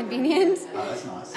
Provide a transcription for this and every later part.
convenient. Oh, that's nice.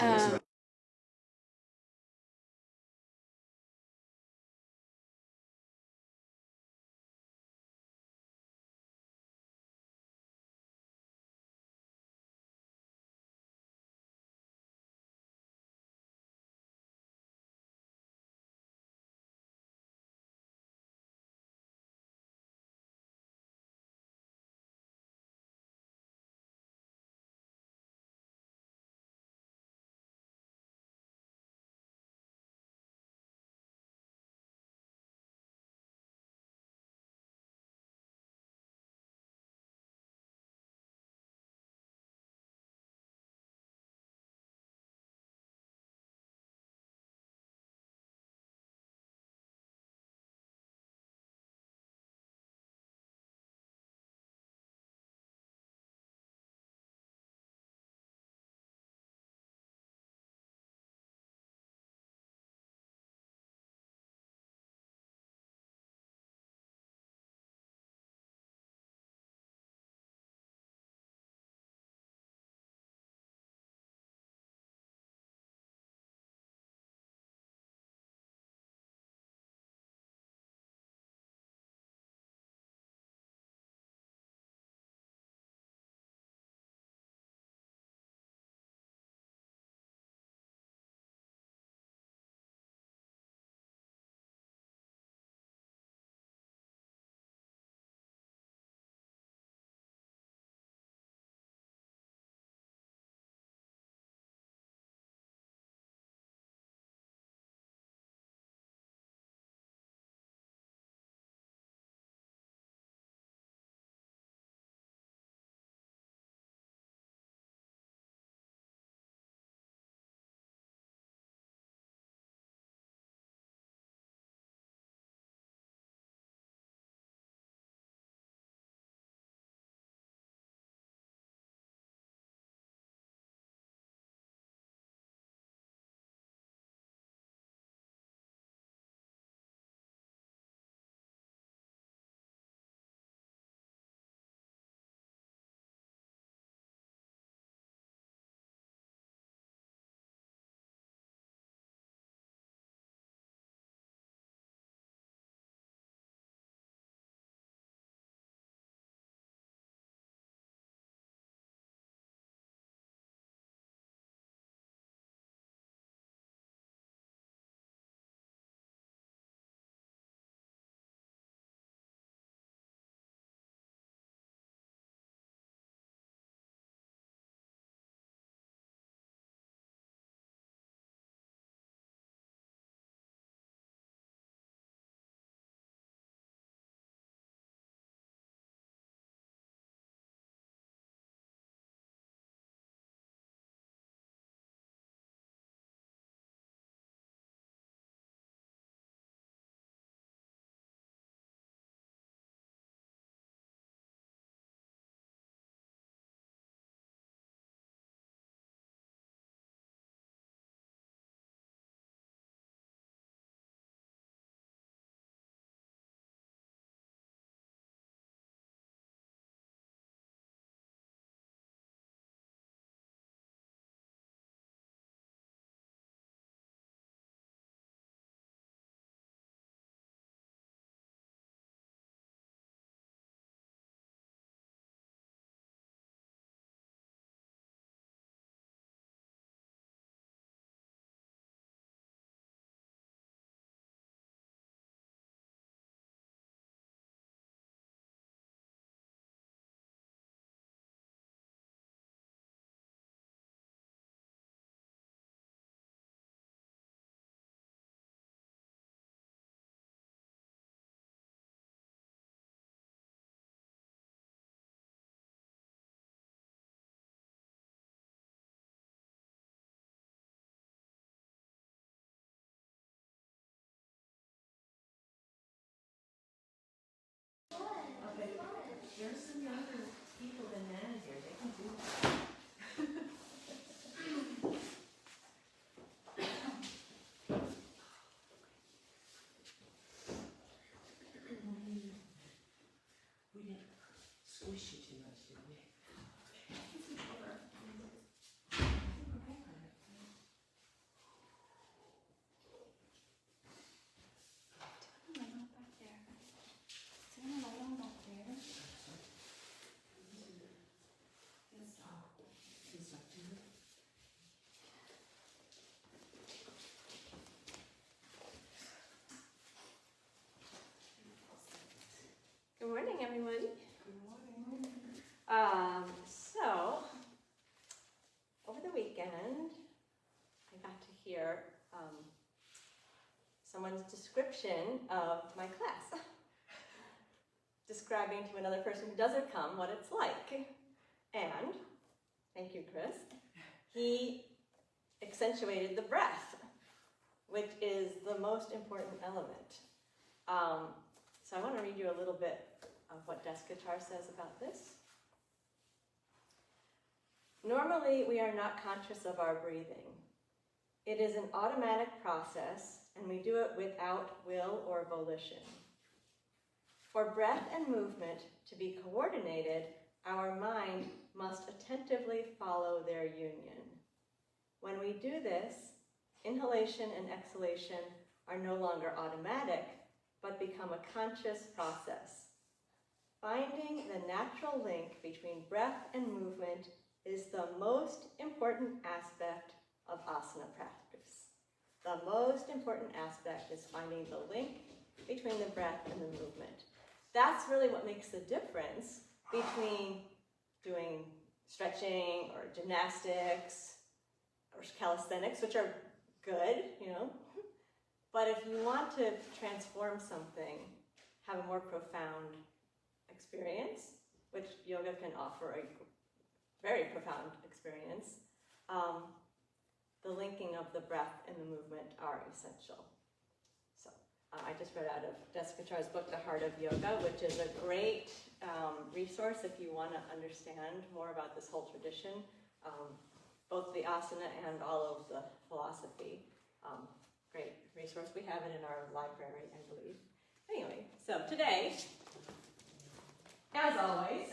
There's some younger people than that here, they can do that. We didn't squish you too much, did we? hear someone's description of my class, describing to another person who doesn't come what it's like. And, thank you, Chris, he accentuated the breath, which is the most important element. So I want to read you a little bit of what Desikachar says about this. Normally, we are not conscious of our breathing. It is an automatic process, and we do it without will or volition. For breath and movement to be coordinated, our mind must attentively follow their union. When we do this, inhalation and exhalation are no longer automatic, but become a conscious process. Finding the natural link between breath and movement is the most important aspect of asana practice. The most important aspect is finding the link between the breath and the movement. That's really what makes the difference between doing stretching or gymnastics or calisthenics, which are good, but if you want to transform something, have a more profound experience, which yoga can offer a very profound experience, the linking of the breath and the movement are essential. So I just read out of Desikachar's book, The Heart of Yoga, which is a great resource if you want to understand more about this whole tradition, both the asana and all of the philosophy. Great resource. We have it in our library, I believe. Anyway, so today, as always,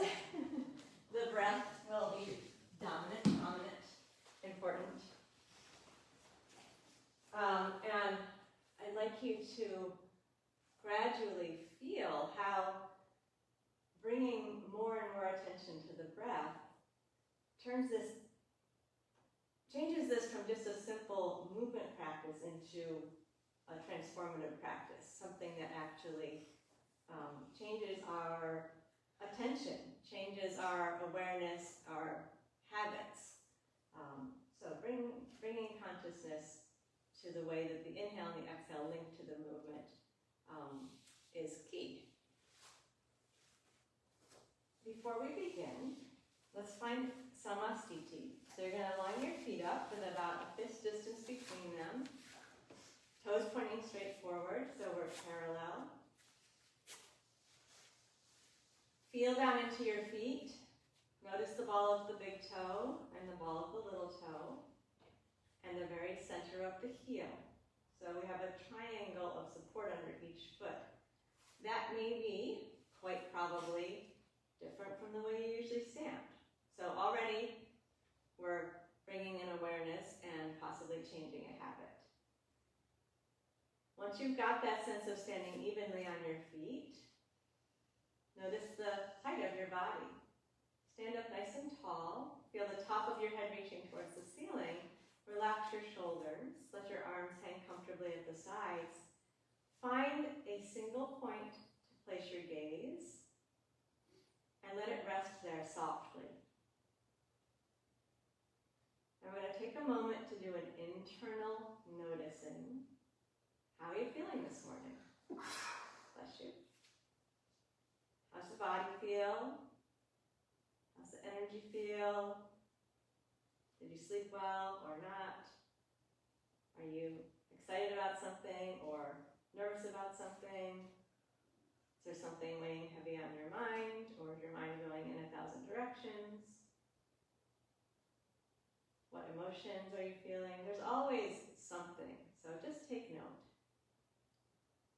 the breath will be dominant, prominent, important. And I'd like you to gradually feel how bringing more and more attention to the breath changes this from just a simple movement practice into a transformative practice, something that actually changes our attention, changes our awareness, our habits. So bringing consciousness to the way that the inhale and the exhale link to the movement is key. Before we begin, let's find samastiti. So you're going to line your feet up with about a fist distance between them. Toes pointing straight forward, so we're parallel. Feel down into your feet. Notice the ball of the big toe and the ball of the little toe, and the very center of the heel. So we have a triangle of support under each foot. That may be, quite probably, different from the way you usually stand. So already we're bringing in awareness and possibly changing a habit. Once you've got that sense of standing evenly on your feet, notice the height of your body. Stand up nice and tall. Feel the top of your head reaching towards the ceiling. Relax your shoulders. Let your arms hang comfortably at the sides. Find a single point to place your gaze and let it rest there softly. And we're going to take a moment to do an internal noticing. How are you feeling this morning? Bless you. How's the body feel? How's the energy feel? Did you sleep well or not? Are you excited about something or nervous about something? Is there something weighing heavy on your mind, or is your mind going in 1,000 directions? What emotions are you feeling? There's always something, so just take note.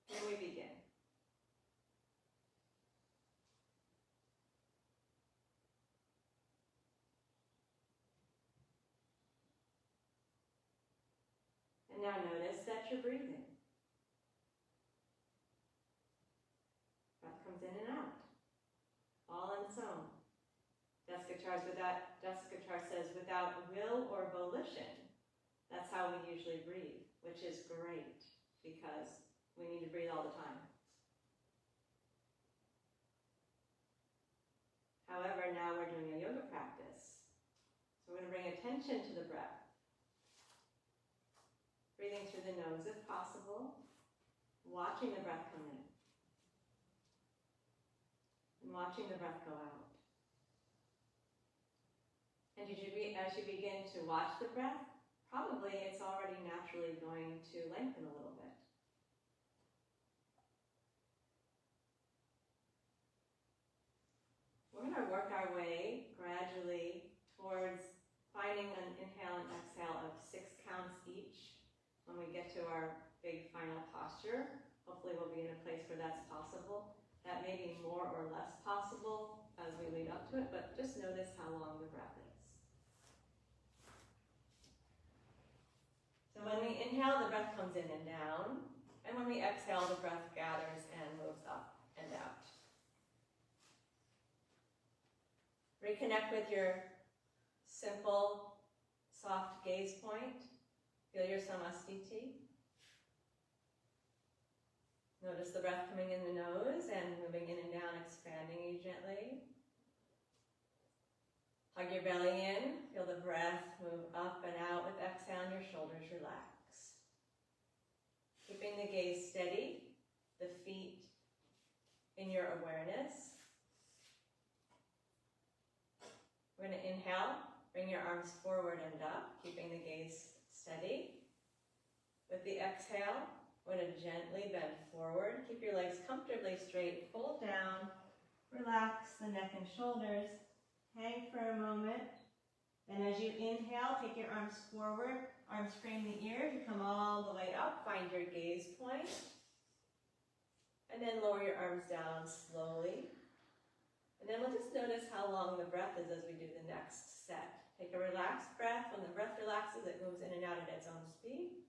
Here we begin. And now notice that you're breathing. Breath comes in and out, all on its own. Desikachar says, without will or volition. That's how we usually breathe, which is great because we need to breathe all the time. However, now we're doing a yoga practice. So we're going to bring attention to the breath. Breathing through the nose if possible, watching the breath come in, and watching the breath go out. And as you begin to watch the breath, probably it's already naturally going to lengthen a little bit. We're going to work our way gradually towards finding an inhale and exhale of 6 counts each. When we get to our big final posture, hopefully we'll be in a place where that's possible. That may be more or less possible as we lead up to it, but just notice how long the breath is. So when we inhale, the breath comes in and down, and when we exhale, the breath gathers and moves up and out. Reconnect with your simple, soft gaze point. Feel your samastiti. Notice the breath coming in the nose and moving in and down, expanding you gently. Hug your belly in. Feel the breath move up and out with exhale and your shoulders relax. Keeping the gaze steady, the feet in your awareness. We're going to inhale, bring your arms forward and up, keeping the gaze steady. With the exhale, we're going to gently bend forward. Keep your legs comfortably straight, fold down, relax the neck and shoulders, hang for a moment. And as you inhale, take your arms forward, arms frame the ears, you come all the way up, find your gaze point. And then lower your arms down slowly. And then we'll just notice how long the breath is as we do the next set. Take a relaxed breath. When the breath relaxes, it moves in and out at its own speed.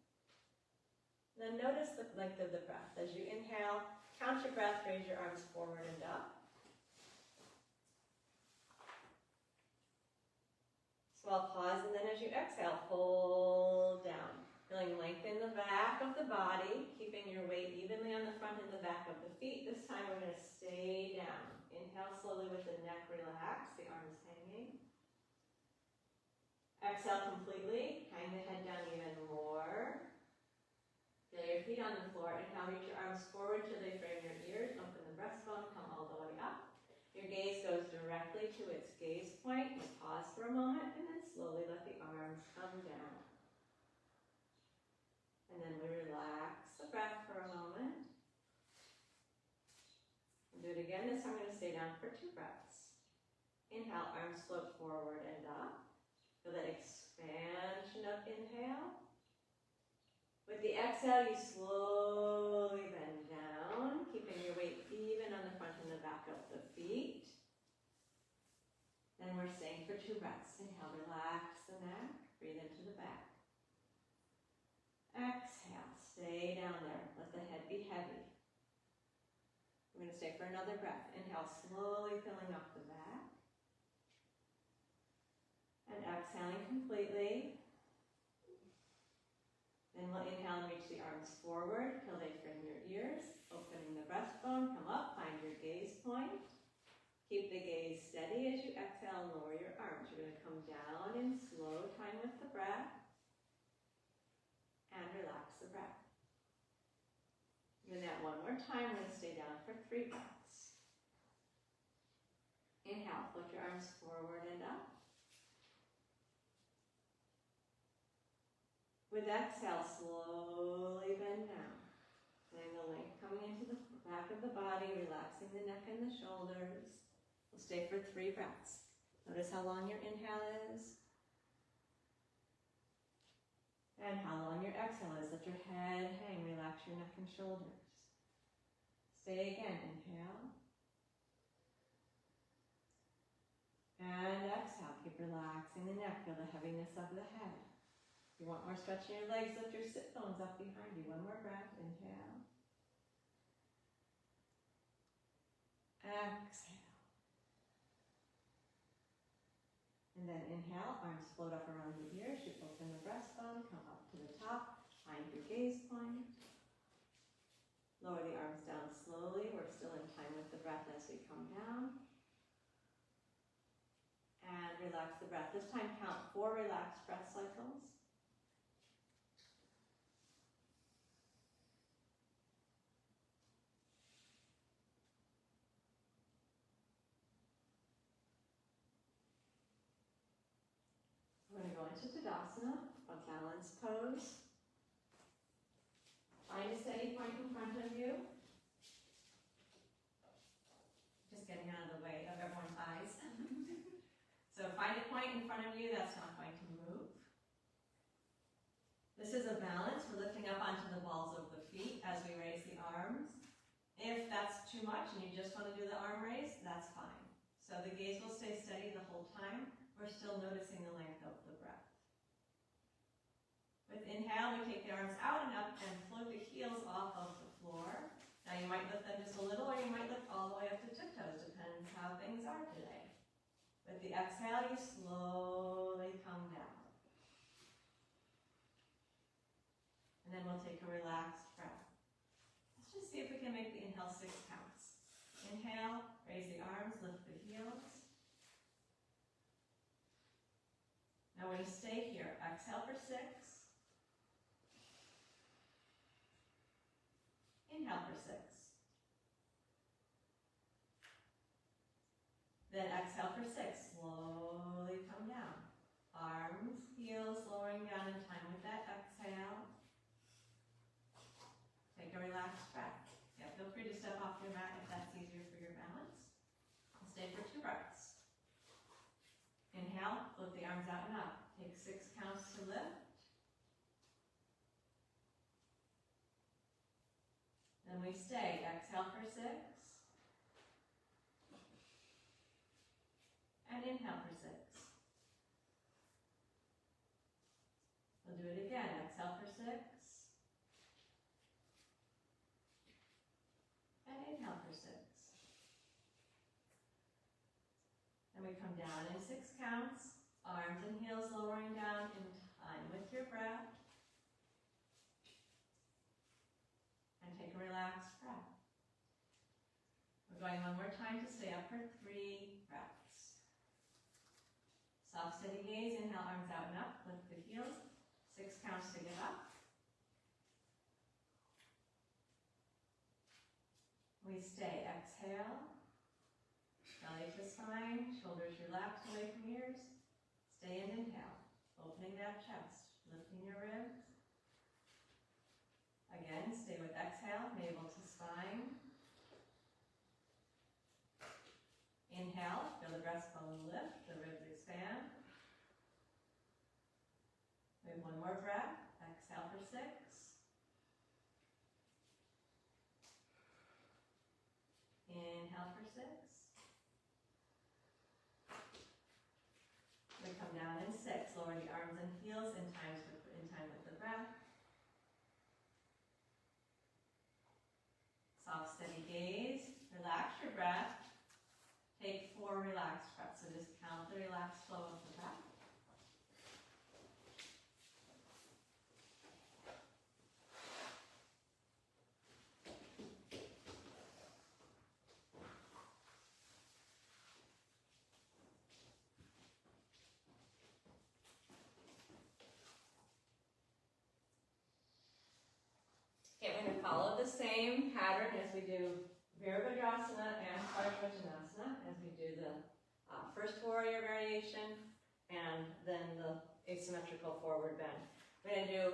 And then notice the length of the breath. As you inhale, count your breath, raise your arms forward and up. Small pause, and then as you exhale, fold down. Feeling length in the back of the body, keeping your weight evenly on the front and the back of the feet. This time we're going to stay down. Inhale slowly with the neck relaxed, the arms hanging. Exhale completely, hang the head down even more. Feel your feet on the floor. Inhale, reach your arms forward till they frame your ears. Open the breastbone, come all the way up. Your gaze goes directly to its gaze point. You pause for a moment and then slowly let the arms come down. And then we relax the breath for a moment. And do it again. This time I'm going to stay down for 2 breaths. Inhale, arms float forward and up. Feel that expansion of inhale. With the exhale, you slowly bend down, keeping your weight even on the front and the back of the feet. Then we're staying for 2 breaths. Inhale, relax the neck, breathe into the back. Exhale, stay down there, let the head be heavy. We're going to stay for another breath. Inhale, slowly filling up the back. And exhaling completely. Then we'll inhale and reach the arms forward till they frame your ears. Opening the breastbone, come up, find your gaze point. Keep the gaze steady as you exhale and lower your arms. You're going to come down in slow time with the breath. And relax the breath. Doing that one more time, we're going to stay down for 3 breaths. Inhale, float your arms forward and up. With exhale, slowly bend down. Feeling the length coming into the back of the body, relaxing the neck and the shoulders. We'll stay for 3 breaths. Notice how long your inhale is. And how long your exhale is. Let your head hang, relax your neck and shoulders. Stay again, inhale. And exhale, keep relaxing the neck, feel the heaviness of the head. If you want more stretch in your legs, lift your sit bones up behind you. One more breath, inhale. Exhale. And then inhale, arms float up around the ears. You open the breastbone, come up to the top, find your gaze point. Lower the arms down slowly. We're still in time with the breath as we come down. And relax the breath. This time count 4 relaxed breath cycles. into Tadasana, a balance pose. Find a steady point in front of you. Just getting out of the way of everyone's eyes. So find a point in front of you that's not going to move. This is a balance. We're lifting up onto the balls of the feet as we raise the arms. If that's too much and you just want to do the arm raise, that's fine. So the gaze will stay steady the whole time. We're still noticing the length of the breath. With inhale, we take the arms out and up and float the heels off of the floor. Now you might lift them just a little or you might lift all the way up to tiptoes, depends how things are today. With the exhale, you slowly come down. And then we'll take a relaxed breath. Let's just see if we can make the inhale 6 counts. Inhale, raise the arms, lift the heels. Now we're going to stay here. Exhale for 6. Inhale for 6. Then exhale for 6. Slowly come down. Arms, heels lowering down in time with that exhale. Take a relaxed breath. Yeah, feel free to step off your mat if that's easier for your balance. And stay for 2 breaths. Inhale, float the arms out and up. Take 6 counts to lift. Then we stay. Exhale for 6. And inhale for 6. We'll do it again. Exhale for 6. And inhale for 6. Then we come down in 6 counts. Arms and heels lowering down in time with your breath. And take a relaxed breath. We're going one more time to stay up for 3 breaths. Soft, steady gaze. Inhale, arms out and up. Lift the heels. 6 counts to get up. We stay. Exhale. Belly to spine. Shoulders relaxed away from ears. Stay and inhale. Opening that chest. Lifting your ribs. Again, stay with exhale. Navel to spine. Inhale. Feel the breastbone lift. The ribs expand. We have one more breath. Exhale for 6. Inhale for 6. We come down in 6. Lower the arms and heels in time with the breath. Soft, steady gaze. Relax your breath. Take 4 relaxed breaths. So just count the relaxed flow of the breath. Okay, we're going to follow the same pattern as we do Virabhadrasana and Parsvottanasana, as we do the first warrior variation and then the asymmetrical forward bend. We're going to do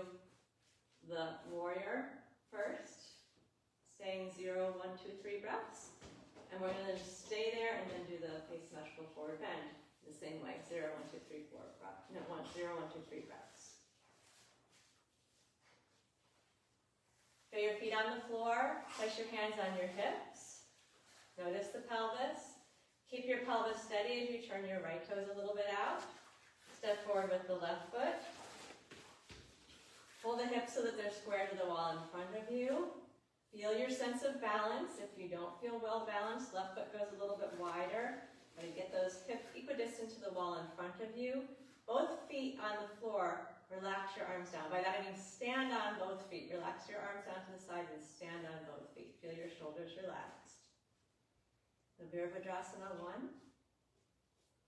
the warrior first, staying 0, 1, 2, 3 breaths, and we're going to stay there and then do the asymmetrical forward bend the same way, 0, 1, 2, 3, 4 breaths. No, 0, 1, 2, 3 breaths. Feel your feet on the floor, place your hands on your hips. Notice the pelvis. Keep your pelvis steady as you turn your right toes a little bit out. Step forward with the left foot. Pull the hips so that they're square to the wall in front of you. Feel your sense of balance. If you don't feel well balanced, left foot goes a little bit wider. But you get those hips equidistant to the wall in front of you. Both feet on the floor. Relax your arms down. By that I mean stand on both feet. Relax your arms down to the side and stand on both feet. Feel your shoulders relaxed. The Virabhadrasana 1.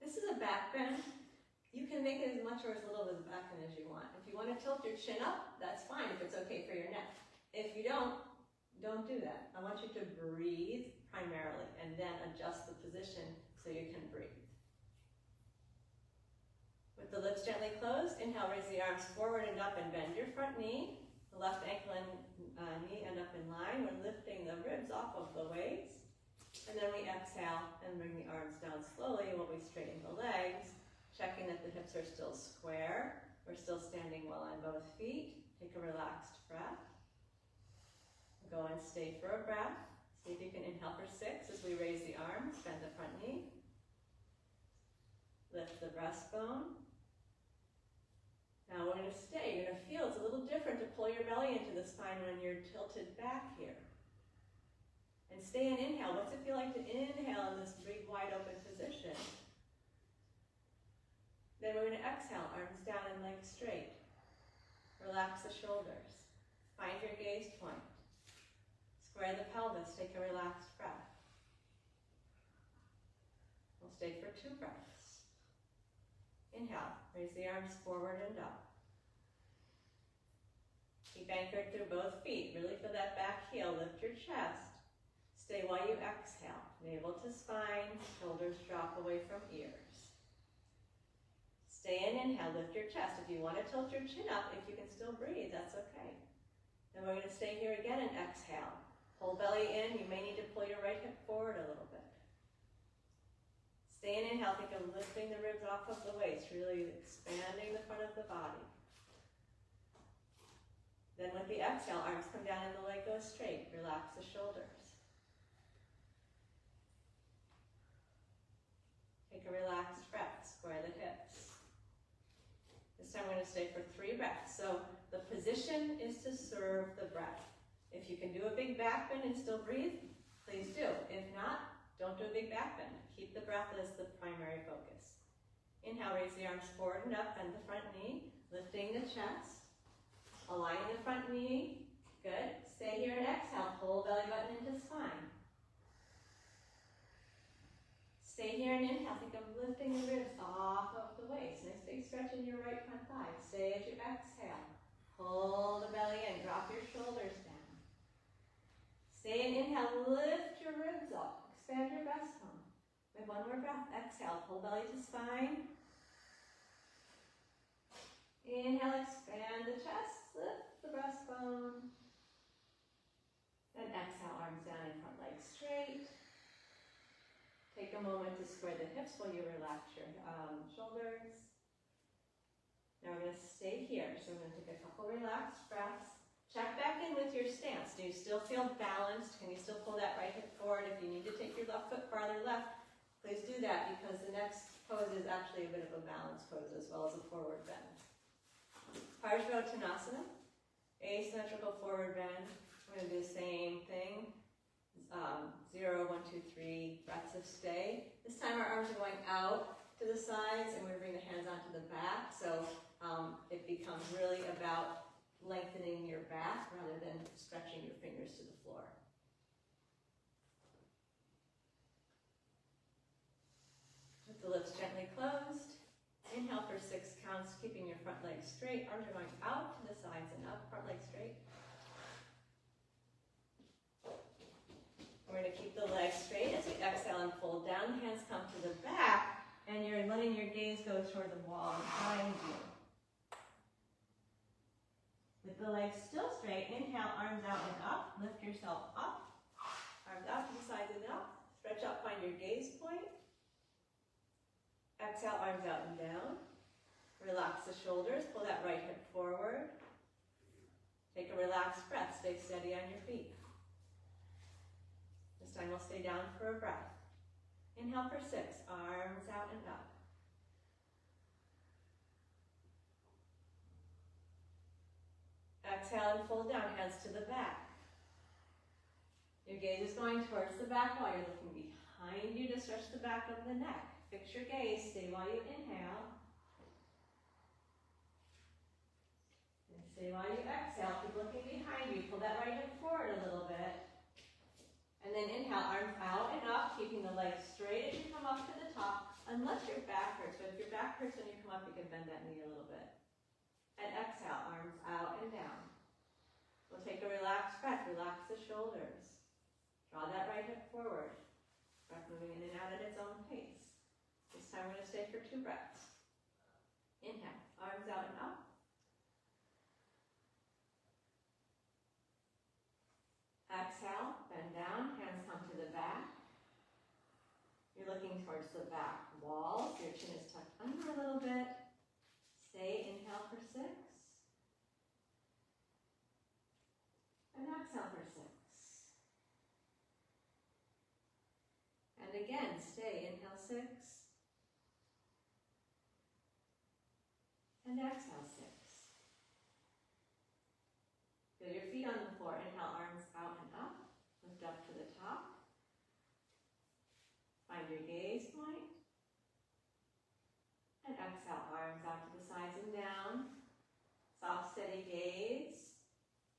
This is a back bend. You can make it as much or as little of a back bend as you want. If you want to tilt your chin up, that's fine if it's okay for your neck. If you don't do that. I want you to breathe primarily and then adjust the position so you can breathe. With the lips gently closed, inhale, raise the arms forward and up and bend your front knee. The left ankle and knee end up in line. We're lifting the ribs off of the waist. And then we exhale and bring the arms down slowly while we straighten the legs, checking that the hips are still square. We're still standing well on both feet. Take a relaxed breath. Go and stay for a breath. See if you can inhale for 6 as we raise the arms, bend the front knee. Lift the breastbone. Now we're going to stay. You're going to feel it's a little different to pull your belly into the spine when you're tilted back here. And stay and inhale. What's it feel like to inhale in this big, wide open position? Then we're going to exhale, arms down and legs straight. Relax the shoulders. Find your gaze point. Square the pelvis. Take a relaxed breath. We'll stay for 2 breaths. Inhale, raise the arms forward and up. Keep anchored through both feet. Really feel that back heel, lift your chest. Stay while you exhale. Navel to spine, shoulders drop away from ears. Stay and inhale, lift your chest. If you want to tilt your chin up, if you can still breathe, that's okay. Then we're going to stay here again and exhale. Pull belly in, you may need to pull your right hip forward a little bit. Stay and inhale, think of lifting the ribs off of the waist, really expanding the front of the body. Then with the exhale, arms come down and the leg goes straight. Relax the shoulders. Take a relaxed breath, square the hips. This time we're going to stay for 3 breaths. So the position is to serve the breath. If you can do a big back bend and still breathe, please do. If not, don't do a big back bend. Keep the breath as the primary focus. Inhale, raise the arms forward and up, bend the front knee, lifting the chest, aligning the front knee. Good. Stay here and exhale. Pull belly button into spine. Stay here and inhale. Think of lifting the ribs off of the waist. Nice big stretch in your right front thigh. Stay as you exhale. Pull the belly in. Drop your shoulders down. Stay and inhale. Lift your ribs up. Expand your breastbone. We have 1 more breath. Exhale. Pull belly to spine. Inhale. Expand the chest. Lift the breastbone. Then exhale. Arms down and front legs straight. Take a moment to square the hips while you relax your shoulders. Now we're going to stay here. So we're going to take a couple relaxed breaths. Check back in with your stance. Do you still feel balanced? Can you still pull that right hip forward? If you need to take your left foot farther left, please do that because the next pose is actually a bit of a balance pose as well as a forward bend. Parsvottanasana, asymmetrical forward bend. We're going to do the same thing. 0, 1, 2, 3 breaths of stay. This time our arms are going out to the sides and we're bringing the hands onto the back. So it becomes really about lengthening your back rather than stretching your fingers to the floor. With the lips gently closed, inhale for 6 counts, keeping your front leg straight. Arms are going out to the sides and up, front leg straight. We're going to keep the legs straight as we exhale and fold down. Hands come to the back, and you're letting your gaze go toward the wall behind you. With the legs still straight, inhale, arms out and up. Lift yourself up. Arms out to the sides and up. Stretch out, find your gaze point. Exhale, arms out and down. Relax the shoulders. Pull that right hip forward. Take a relaxed breath. Stay steady on your feet. This time we'll stay down for a breath. Inhale for 6. Arms out and up. Exhale and fold down, hands to the back. Your gaze is going towards the back while you're looking behind you to stretch the back of the neck. Fix your gaze, stay while you inhale. And stay while you exhale, keep looking behind you. Pull that right hip forward a little bit. And then inhale, arms out and up, keeping the legs straight as you come up to the top, unless your back hurts. But if your back hurts when you come up, you can bend that knee a little bit. And exhale, arms out and down. We'll take a relaxed breath, relax the shoulders. Draw that right hip forward. Breath moving in and out at its own pace. This time we're going to stay for 2 breaths. Inhale, arms out and up. Exhale, bend down, hands come to the back. You're looking towards the back wall, so your chin is tucked under a little bit. Stay, inhale for 6. And exhale for 6. And again, stay, inhale 6. And exhale 6. Feel your feet on the floor. Inhale, arms out and up. Lift up to the top. Find your gaze point. And exhale, arms out to the sides and down. Soft, steady gaze.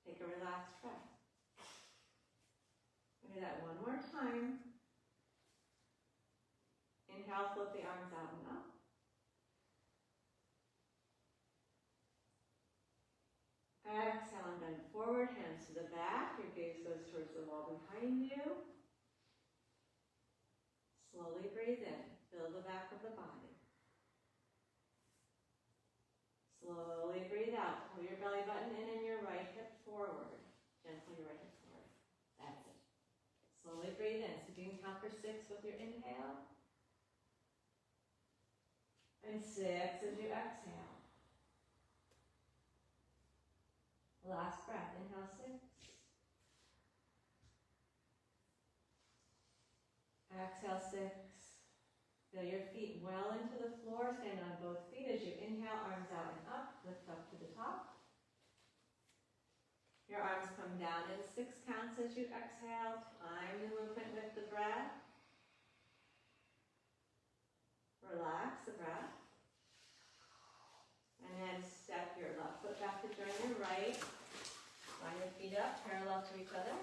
Take a relaxed breath. We'll do that one more time. Inhale, float the arms out and up. Exhale and bend forward, hands to the back. Your gaze goes towards the wall behind you. Slowly breathe in. Fill the back of the body. Slowly breathe out. Pull your belly button in and your right hip forward. Gently your right hip forward. That's it. Slowly breathe in. So you can count for 6 with your inhale. And 6 as you exhale. Last breath. Inhale 6. Exhale 6. Feel your feet well into the floor. Stand on both feet as you inhale, arms out and up. Lift up to the top. Your arms come down in 6 counts as you exhale. Time the movement with the breath. Relax the breath. And then step your left foot back to join your right. Line your feet up, parallel to each other.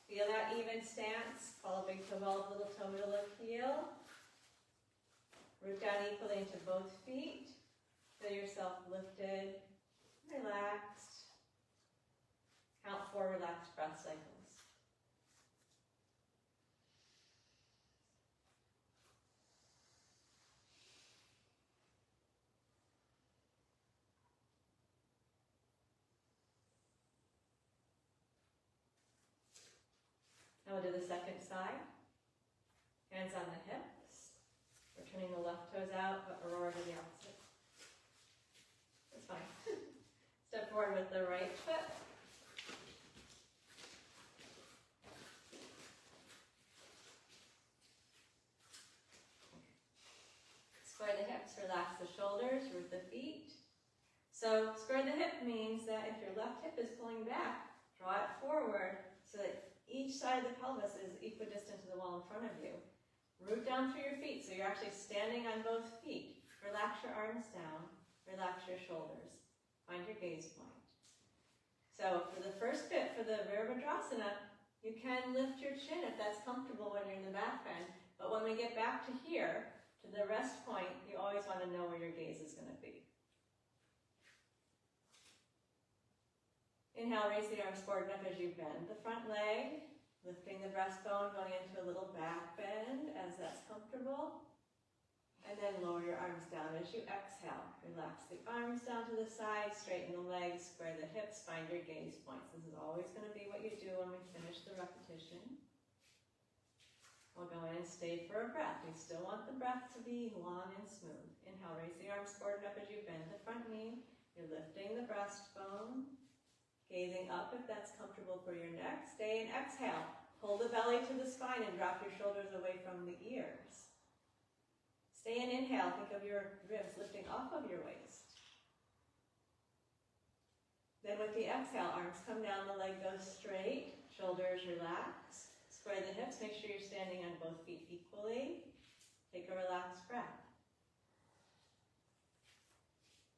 Feel that even stance. Follow big toe ball, little toe, middle of heel. Root down equally into both feet. Feel yourself lifted, relaxed. Count 4 relaxed breath cycles. Now we'll do the second side. Hands on the hips. We're turning the left toes out, but Aurora to the opposite. That's fine. Step forward with the right foot. Square the hips, relax the shoulders, root the feet. So square the hip means that if your left hip is pulling back, draw it forward so that each side of the pelvis is equidistant to the wall in front of you. Root down through your feet, so you're actually standing on both feet. Relax your arms down, relax your shoulders. Find your gaze point. So for the first bit, for the Virabhadrasana, you can lift your chin if that's comfortable when you're in the back bend. But when we get back to here, to the rest point, you always want to know where your gaze is going to be. Inhale, raise the arms forward and up as you bend the front leg, lifting the breastbone, going into a little back bend as that's comfortable. And then lower your arms down as you exhale. Relax the arms down to the side, straighten the legs, square the hips, find your gaze points. This is always going to be what you do when we finish the repetition. We'll go in and stay for a breath. We still want the breath to be long and smooth. Inhale, raise the arms forward and up as you bend the front knee. You're lifting the breastbone. Gazing up if that's comfortable for your neck. Stay and exhale. Pull the belly to the spine and drop your shoulders away from the ears. Stay and inhale. Think of your ribs lifting off of your waist. Then with the exhale, arms come down, the leg goes straight, shoulders relax. Square the hips, make sure you're standing on both feet equally. Take a relaxed breath.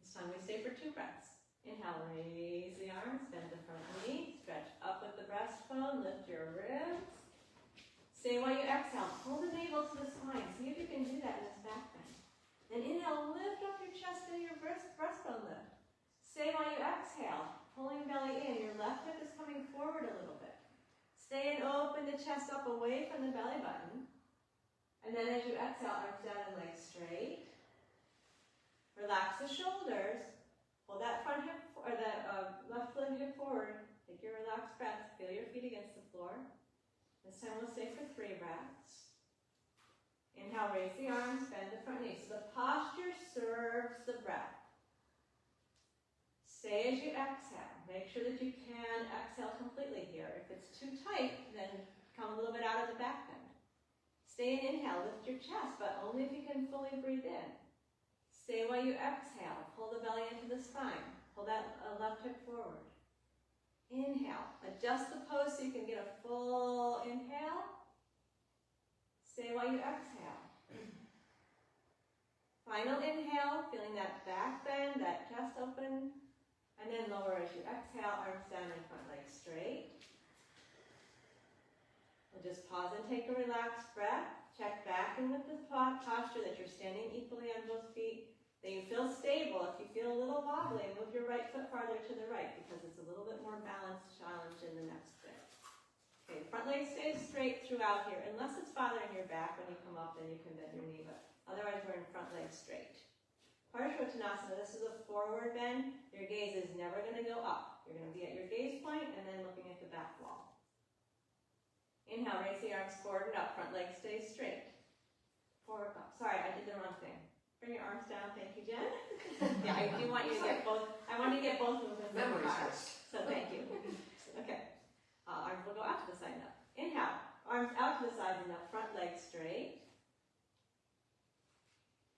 This time we stay for 2 breaths. Inhale, raise the arms, bend the front knee, stretch up with the breastbone, lift your ribs. Stay while you exhale, pull the navel to the spine. See if you can do that in this back bend. Then inhale, lift up your chest and your breastbone lift. Stay while you exhale, pulling belly in. Your left hip is coming forward a little bit. Stay and open the chest up away from the belly button. And then as you exhale, arms down and legs straight. Relax the shoulders. Hold that front hip, or that left leg hip forward. Take your relaxed breath. Feel your feet against the floor. This time we'll stay for 3 breaths. Inhale, raise the arms, bend the front knee. So the posture serves the breath. Stay as you exhale. Make sure that you can exhale completely here. If it's too tight, then come a little bit out of the back bend. Stay and inhale, lift your chest, but only if you can fully breathe in. Stay while you exhale. Pull the belly into the spine. Pull that left hip forward. Inhale. Adjust the pose so you can get a full inhale. Stay while you exhale. Final inhale, feeling that back bend, that chest open. And then lower as you exhale, arms down and front leg straight. We'll just pause and take a relaxed breath. Check back in with the posture that you're standing equally on both feet. That you feel stable. If you feel a little wobbly, move your right foot farther to the right because it's a little bit more balanced challenge in the next bit. Okay, front leg stays straight throughout here. Unless it's bothering your back when you come up, then you can bend your knee, but otherwise we're in front leg straight. Parshvottanasana, this is a forward bend. Your gaze is never going to go up. You're going to be at your gaze point and then looking at the back wall. Inhale, raise the arms forward and up. Front leg stays straight. Forward up. Sorry, I did the wrong thing. Bring your arms down. Thank you, Jen. Yeah, I do want you to get both. I want to get both movements in the car. So thank you. Okay. Arms will go out to the side and up. Inhale. Arms out to the side and up. Front leg straight.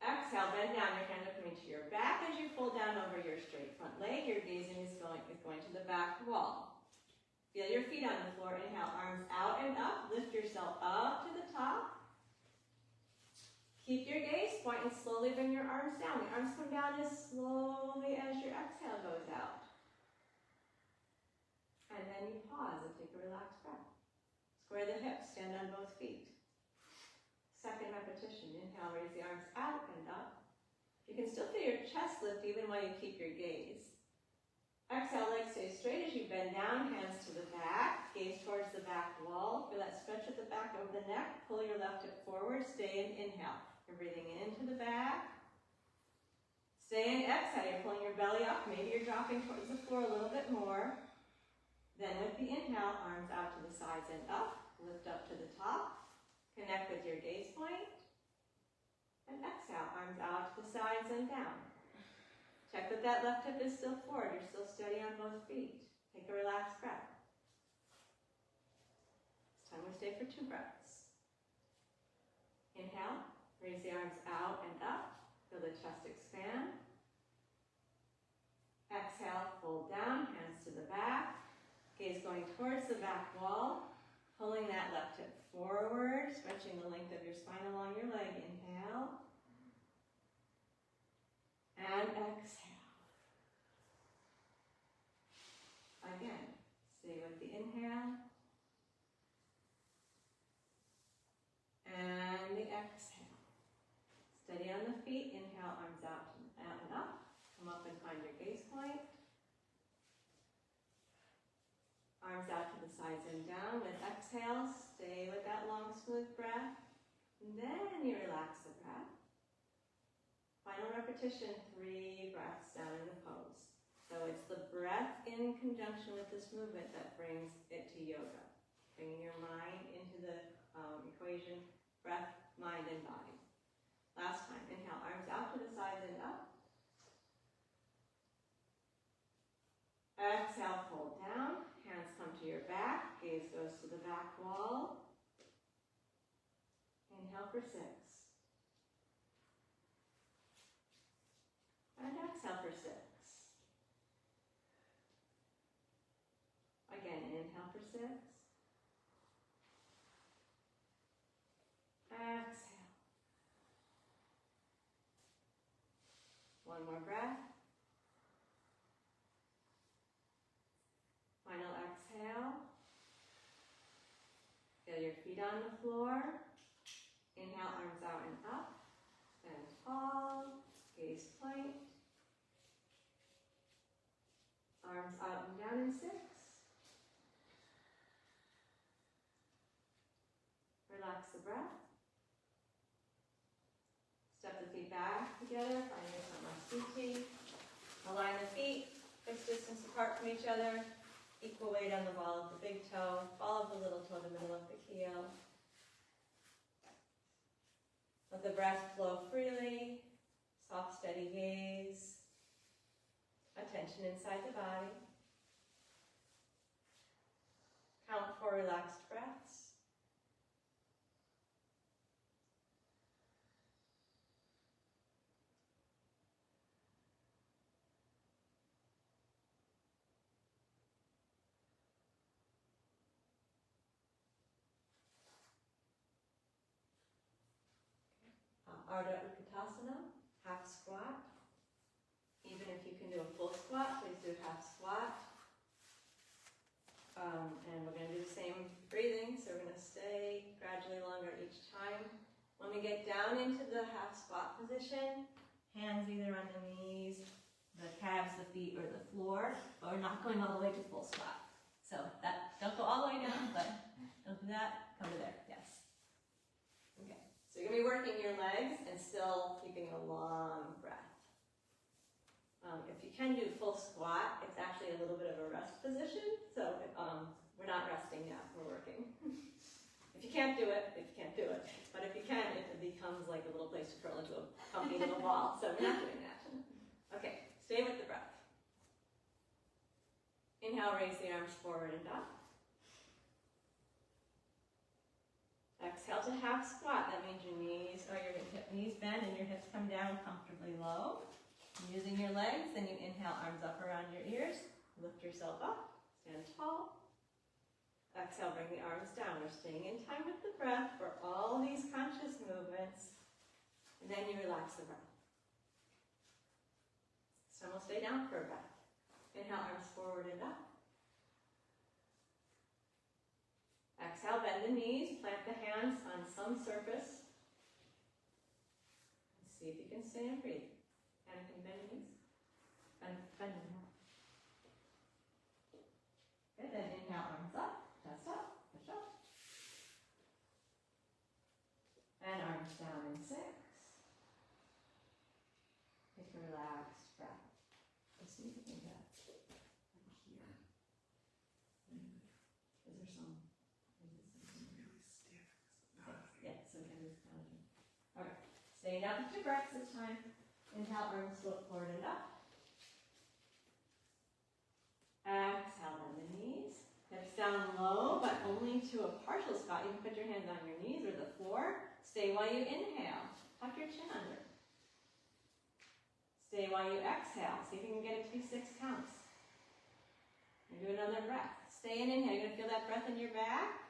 Exhale, bend down. Your hands are coming to your back as you fold down over your straight front leg. Your gazing is going to the back wall. Feel your feet on the floor. Inhale, arms out and up. Lift yourself up to the top. Keep your gaze point and slowly bring your arms down. The arms come down as slowly as your exhale goes out. And then you pause and take a relaxed breath. Square the hips, stand on both feet. Second repetition. Inhale, raise the arms out and up. You can still feel your chest lift even while you keep your gaze. Exhale, legs stay straight as you bend down, hands to the back, gaze towards the back wall. Feel that stretch at the back of the neck. Pull your left hip forward, stay and inhale. You're breathing into the back. Stay and exhale. You're pulling your belly up. Maybe you're dropping towards the floor a little bit more. Then with the inhale, arms out to the sides and up. Lift up to the top. Connect with your gaze point. And exhale, arms out to the sides and down. Check that that left hip is still forward. You're still steady on both feet. Take a relaxed breath. This time we stay for 2 breaths. Inhale, raise the arms out and up. Feel the chest expand. Exhale, fold down, hands to the back. Gaze going towards the back wall. Pulling that left hip forward, stretching the length of your spine along your leg. Inhale. And exhale. Again, stay with the inhale. And the exhale. Steady on the feet. Inhale, arms out and up. Come up and find your gaze point. Arms out to the sides and down. With exhale, stay with that long, smooth breath. And then you relax the breath. Final repetition, 3 breaths down in the pose. So it's the breath in conjunction with this movement that brings it to yoga. Bringing your mind into the equation, breath, mind, and body. Last time, inhale, arms out to the sides and up. Exhale, fold down. Hands come to your back. Gaze goes to the back wall. Inhale for 6. And exhale for 6. Again, inhale for 6. Exhale. One more breath. Final exhale. Feel your feet on the floor. Inhale, arms out and up. Stand tall. Gaze point. Arms out and down in 6. Relax the breath. Step the feet back together. Find your front other. Equal weight on the ball of the big toe, ball of the little toe, the middle of the heel. Let the breath flow freely, soft, steady gaze, attention inside the body. Count 4 relaxed breaths. Ardha Utkatasana, half squat. Even if you can do a full squat, please do half squat. And we're going to do the same breathing, so we're going to stay gradually longer each time. When we get down into the half squat position, hands either on the knees, the calves, the feet, or the floor, but we're not going all the way to full squat. So that, don't go all the way down, but don't do that, come to there, yes. Okay, so you're going to be working your legs and still keeping a long breath. If you can do full squat, it's actually a little bit of a rest position, so we're not resting yet, we're working. If you can't do it, but if you can, it becomes like a little place to curl into a comfy little ball, so we're not doing that. Okay, stay with the breath. Inhale, raise the arms forward and up. Exhale to half squat, that means your knees bend and your hips come down comfortably low. Using your legs, then you inhale, arms up around your ears, lift yourself up, stand tall. Exhale, bring the arms down. We're staying in time with the breath for all these conscious movements. And then you relax the breath. So we'll stay down for a breath. Inhale, arms forward and up. Exhale, bend the knees, plant the hands on some surface. See if you can stay and breathe. And can bend the knees. Bend them more. Good, then inhale, arms up, chest up, push up. And arms down in 6. Take a relaxed breath. Let's see if we can get over here. Is there some? Really stiff. Yeah, so it is challenging. Okay, staying down with your breaths this time. Inhale, arms float forward and up. Exhale, bend the knees. Hips down low, but only to a partial squat. You can put your hands on your knees or the floor. Stay while you inhale. Tuck your chin under. Stay while you exhale. See if you can get it to be 6 counts. And do another breath. Stay and inhale. You're going to feel that breath in your back.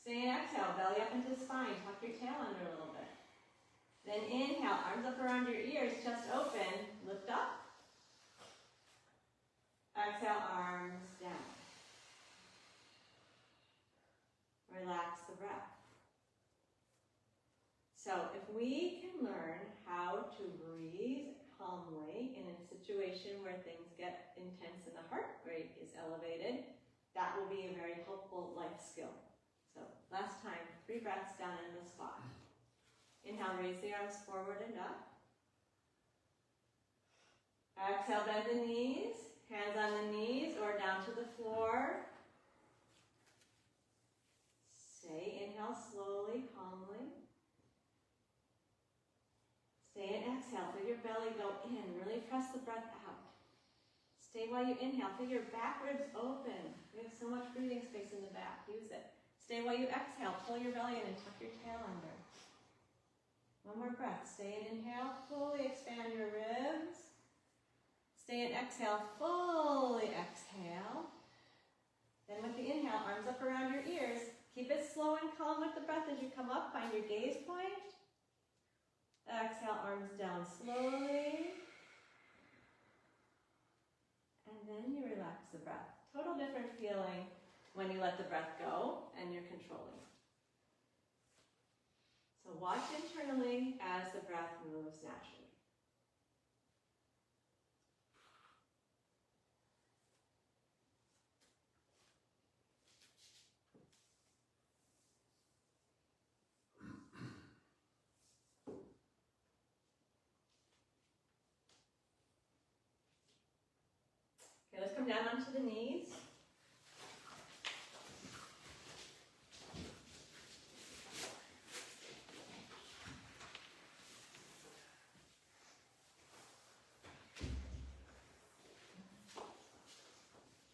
Stay and exhale. Belly up into the spine. Tuck your tail under a little bit. Then inhale, arms up around your ears, chest open, lift up. Exhale, arms down. Relax the breath. So if we can learn how to breathe calmly in a situation where things get intense and the heart rate is elevated, that will be a very helpful life skill. So last time, 3 breaths down in the spot. Inhale, raise the arms forward and up. Exhale, bend the knees, hands on the knees or down to the floor. Stay, inhale slowly, calmly. Stay and exhale, feel your belly go in, really press the breath out. Stay while you inhale, feel your back ribs open. We have so much breathing space in the back, use it. Stay while you exhale, pull your belly in and tuck your tail under. One more breath. Stay and inhale. Fully expand your ribs. Stay and exhale. Fully exhale. Then with the inhale, arms up around your ears. Keep it slow and calm with the breath as you come up. Find your gaze point. Exhale, arms down slowly. And then you relax the breath. Total different feeling when you let the breath go and you're controlling. So watch internally as the breath moves naturally. Okay, let's come down onto the knees.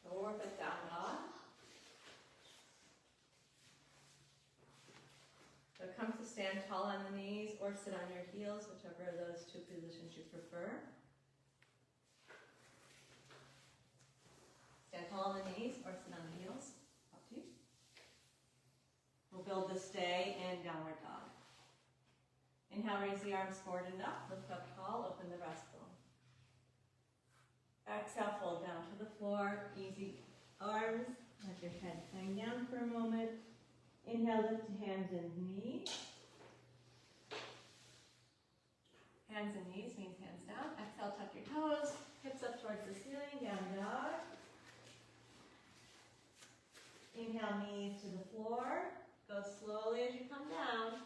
So we'll work with down dog. So it comes to stand tall on the knees or sit on your heels, whichever of those two positions you prefer. Stand tall on the knees or sit on the heels, up to you. We'll build this day in downward dog. Inhale, raise the arms forward and up, lift up tall, open the breastbone. Exhale, fold down to the floor, easy arms, let your head hang down for a moment. Inhale, lift to hands and knees. Hands and knees means hands down. Exhale, tuck your toes, hips up towards the ceiling, down dog. Inhale, knees to the floor. Go slowly as you come down.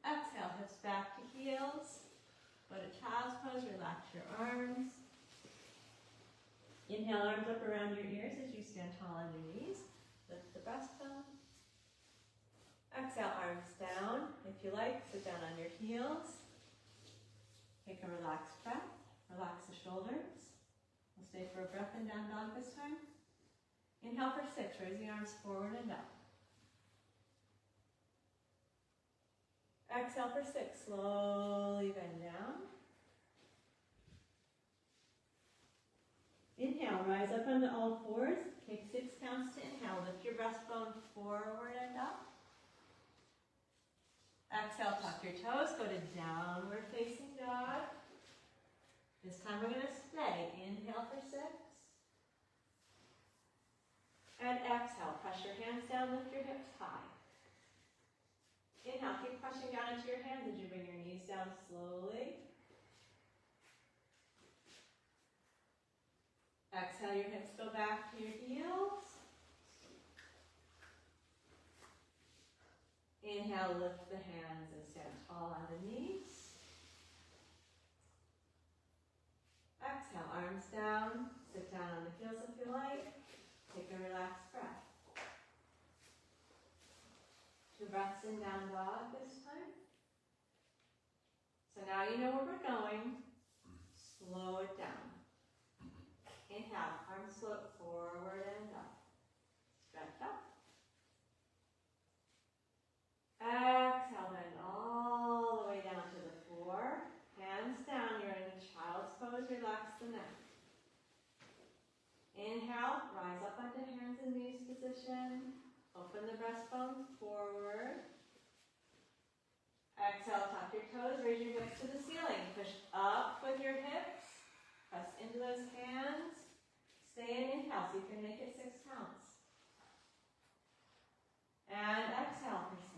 Exhale, hips back to heels. Go to child's pose, relax your arms. Inhale, arms up around your ears as you stand tall on your knees. Lift the breastbone. Exhale, arms down. If you like, sit down on your heels. Take a relaxed breath. Relax the shoulders. We'll stay for a breath in down dog this time. Inhale for 6. Raise the arms forward and up. Exhale for 6. Slowly bend down. Inhale, rise up onto all fours. Take 6 counts to inhale. Lift your breastbone forward and up. Exhale, tuck your toes. Go to downward facing dog. This time we're going to stay. Inhale for 6. And exhale, press your hands down, lift your hips high. Inhale, keep pressing down into your hands as you bring your knees down slowly. Exhale, your hips go back to your heels. Inhale, lift the hands and stand tall on the knees. Exhale, arms down, sit down on the heels if you like. Take a relaxed breath. 2 breaths in down dog this time. So now you know where we're going. Slow it down. Inhale, arms float forward and up. Stretch up. Exhale, bend all the way down to the floor. Hands down, you're in a child's pose. Relax the neck. Inhale, rise up onto hands and knees position. Open the breastbone forward. Exhale, tuck your toes, raise your hips to the ceiling. Push up with your hips. Press into those hands. Stay in inhale so you can make it 6 counts. And exhale for 6.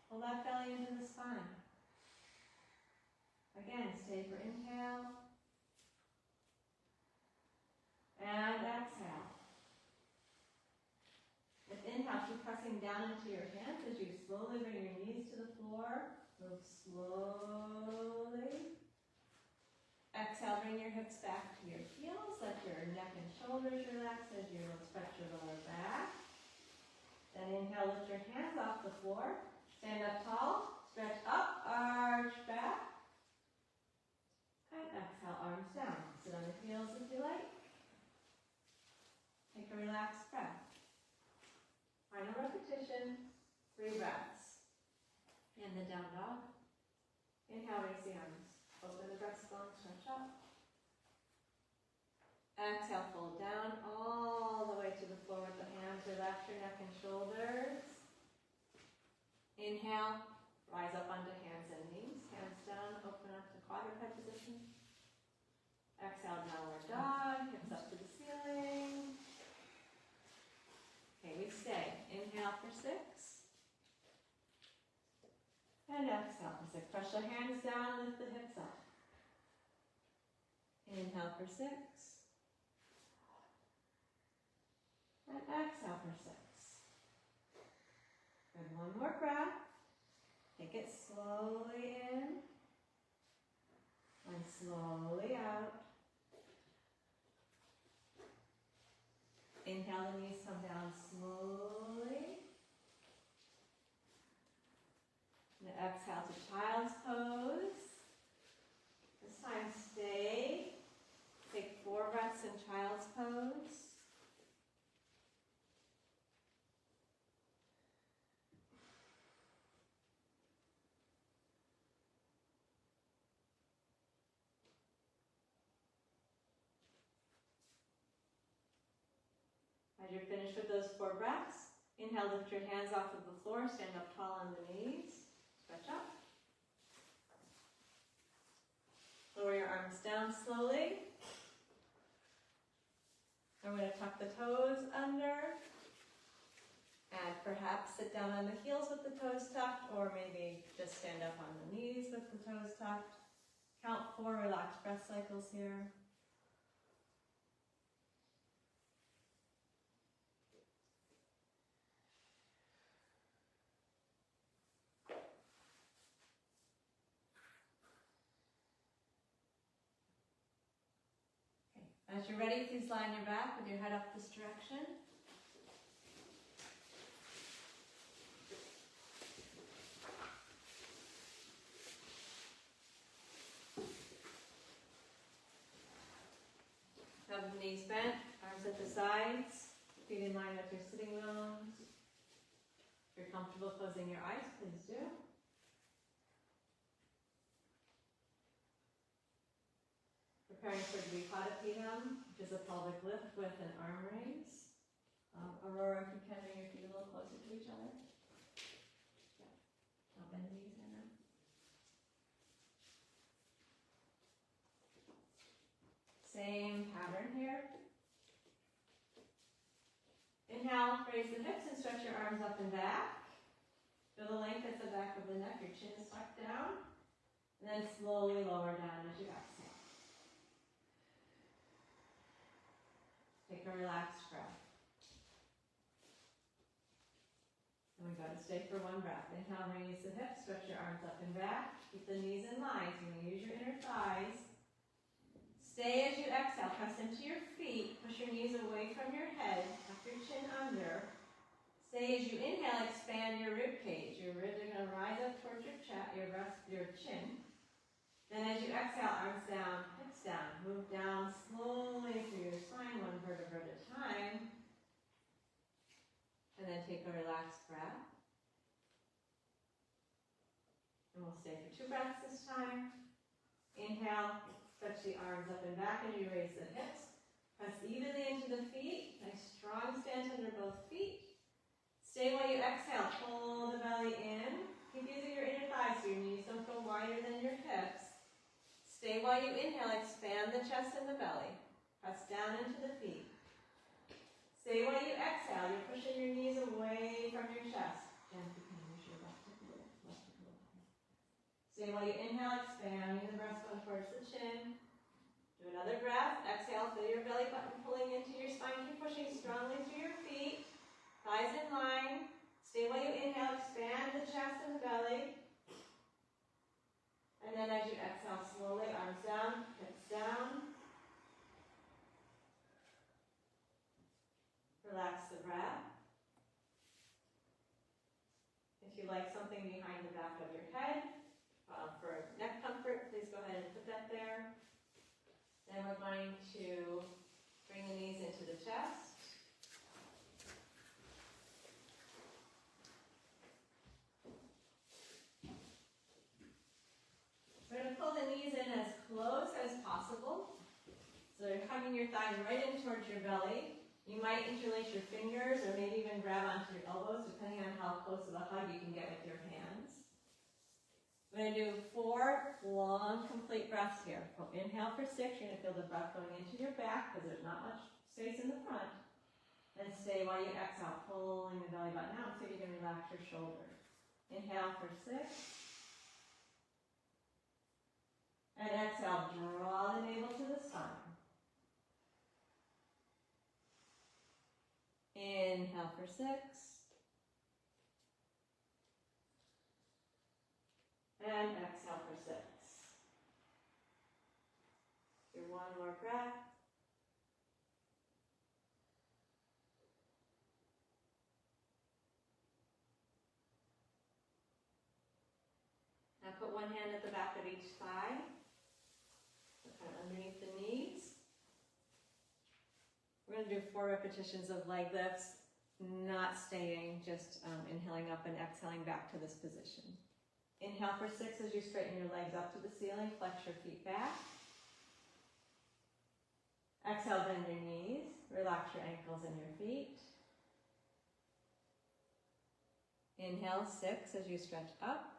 Pull that belly into the spine. Again, stay for inhale. And exhale. With inhale, keep pressing down into your hands as you slowly bring your knees to the floor. Move slowly. Exhale, bring your hips back to your heels. Let your neck and shoulders relax as you stretch your lower back. Then inhale, lift your hands off the floor. Stand up tall. Stretch up, arch back. And exhale, arms down. Sit on the heels if you like. Take a relaxed breath. Final repetition, 3 breaths. And the down dog. Inhale, raise the arms. Open the breastbone, stretch up. Exhale, fold down all the way to the floor with the hands. Relax your neck and shoulders. Inhale, rise up onto hands and knees. Hands down, open up to quadruped position. Exhale, downward dog, hips up to the ceiling. Okay, we stay. Inhale for 6. And exhale for 6. Press your hands down, lift the hips up. Inhale for 6. And exhale for 6. And one more breath. Take it slowly in. And slowly out. Inhale, the knees come down slowly. And exhale to child's pose. This time stay. Take 4 breaths in child's pose. As you're finished with those 4 breaths, inhale, lift your hands off of the floor, stand up tall on the knees, stretch up. Lower your arms down slowly. I'm going to tuck the toes under and perhaps sit down on the heels with the toes tucked, or maybe just stand up on the knees with the toes tucked. Count 4 relaxed breath cycles here. As you're ready, please lie on your back with your head up this direction. Have the knees bent, arms at the sides, feet in line with your sitting bones. If you're comfortable closing your eyes, please do. Preparing for Dvipadipedam, which is a pelvic lift with an arm raise. Aurora, if you can, bring your feet a little closer to each other. Yeah. Don't bend the knees in them. Same pattern here. Inhale, raise the hips and stretch your arms up and back. Feel the length at the back of the neck, your chin is tucked down. And then slowly lower down as you exhale. Take a relaxed breath. And we're going to stay for 1 breath. Inhale, raise the hips, stretch your arms up and back. Keep the knees in line, so you're going to use your inner thighs. Stay as you exhale, press into your feet, push your knees away from your head, tuck your chin under. Stay as you inhale, expand your rib cage. Your ribs are going to rise up towards your chest, your chin. Then as you exhale, arms down, hips down. Move down slowly through your spine, 1 vertebra at a time. And then take a relaxed breath. And we'll stay for 2 breaths this time. Inhale, stretch the arms up and back as you raise the hips. Press evenly into the feet. Nice strong stance under both feet. Stay while you exhale. Pull the belly in. Keep using your inner thighs so your knees don't go wider than your hips. Stay while you inhale, expand the chest and the belly. Press down into the feet. Stay while you exhale, you're pushing your knees away from your chest. Gently use your left hip a little. Stay while you inhale, expanding the breastbone towards the chin. Do another breath. Exhale, feel your belly button pulling into your spine. Keep pushing strongly through your feet. Thighs in line. Stay while you inhale, expand the chest and the belly. And then as you exhale slowly, arms down, hips down. Relax the breath. If you like something behind the back of your head, for neck comfort, please go ahead and put that there. Then we're going to bring the knees into the chest. We're going to pull the knees in as close as possible. So you're hugging your thighs right in towards your belly. You might interlace your fingers or maybe even grab onto your elbows, depending on how close of a hug you can get with your hands. We're going to do 4 long, complete breaths here. Inhale for 6. You're going to feel the breath going into your back because there's not much space in the front. And stay while you exhale, pulling the belly button out so you can relax your shoulders. Inhale for 6. And exhale, draw the navel to the spine. Inhale for 6. And exhale for 6. Do 1 more breath. one hand at the back of each thigh, so kind of underneath the knees. We're going to do 4 repetitions of leg lifts, not staying, just inhaling up and exhaling back to this position. Inhale for 6 as you straighten your legs up to the ceiling, flex your feet back. Exhale, bend your knees, relax your ankles and your feet. Inhale 6 as you stretch up,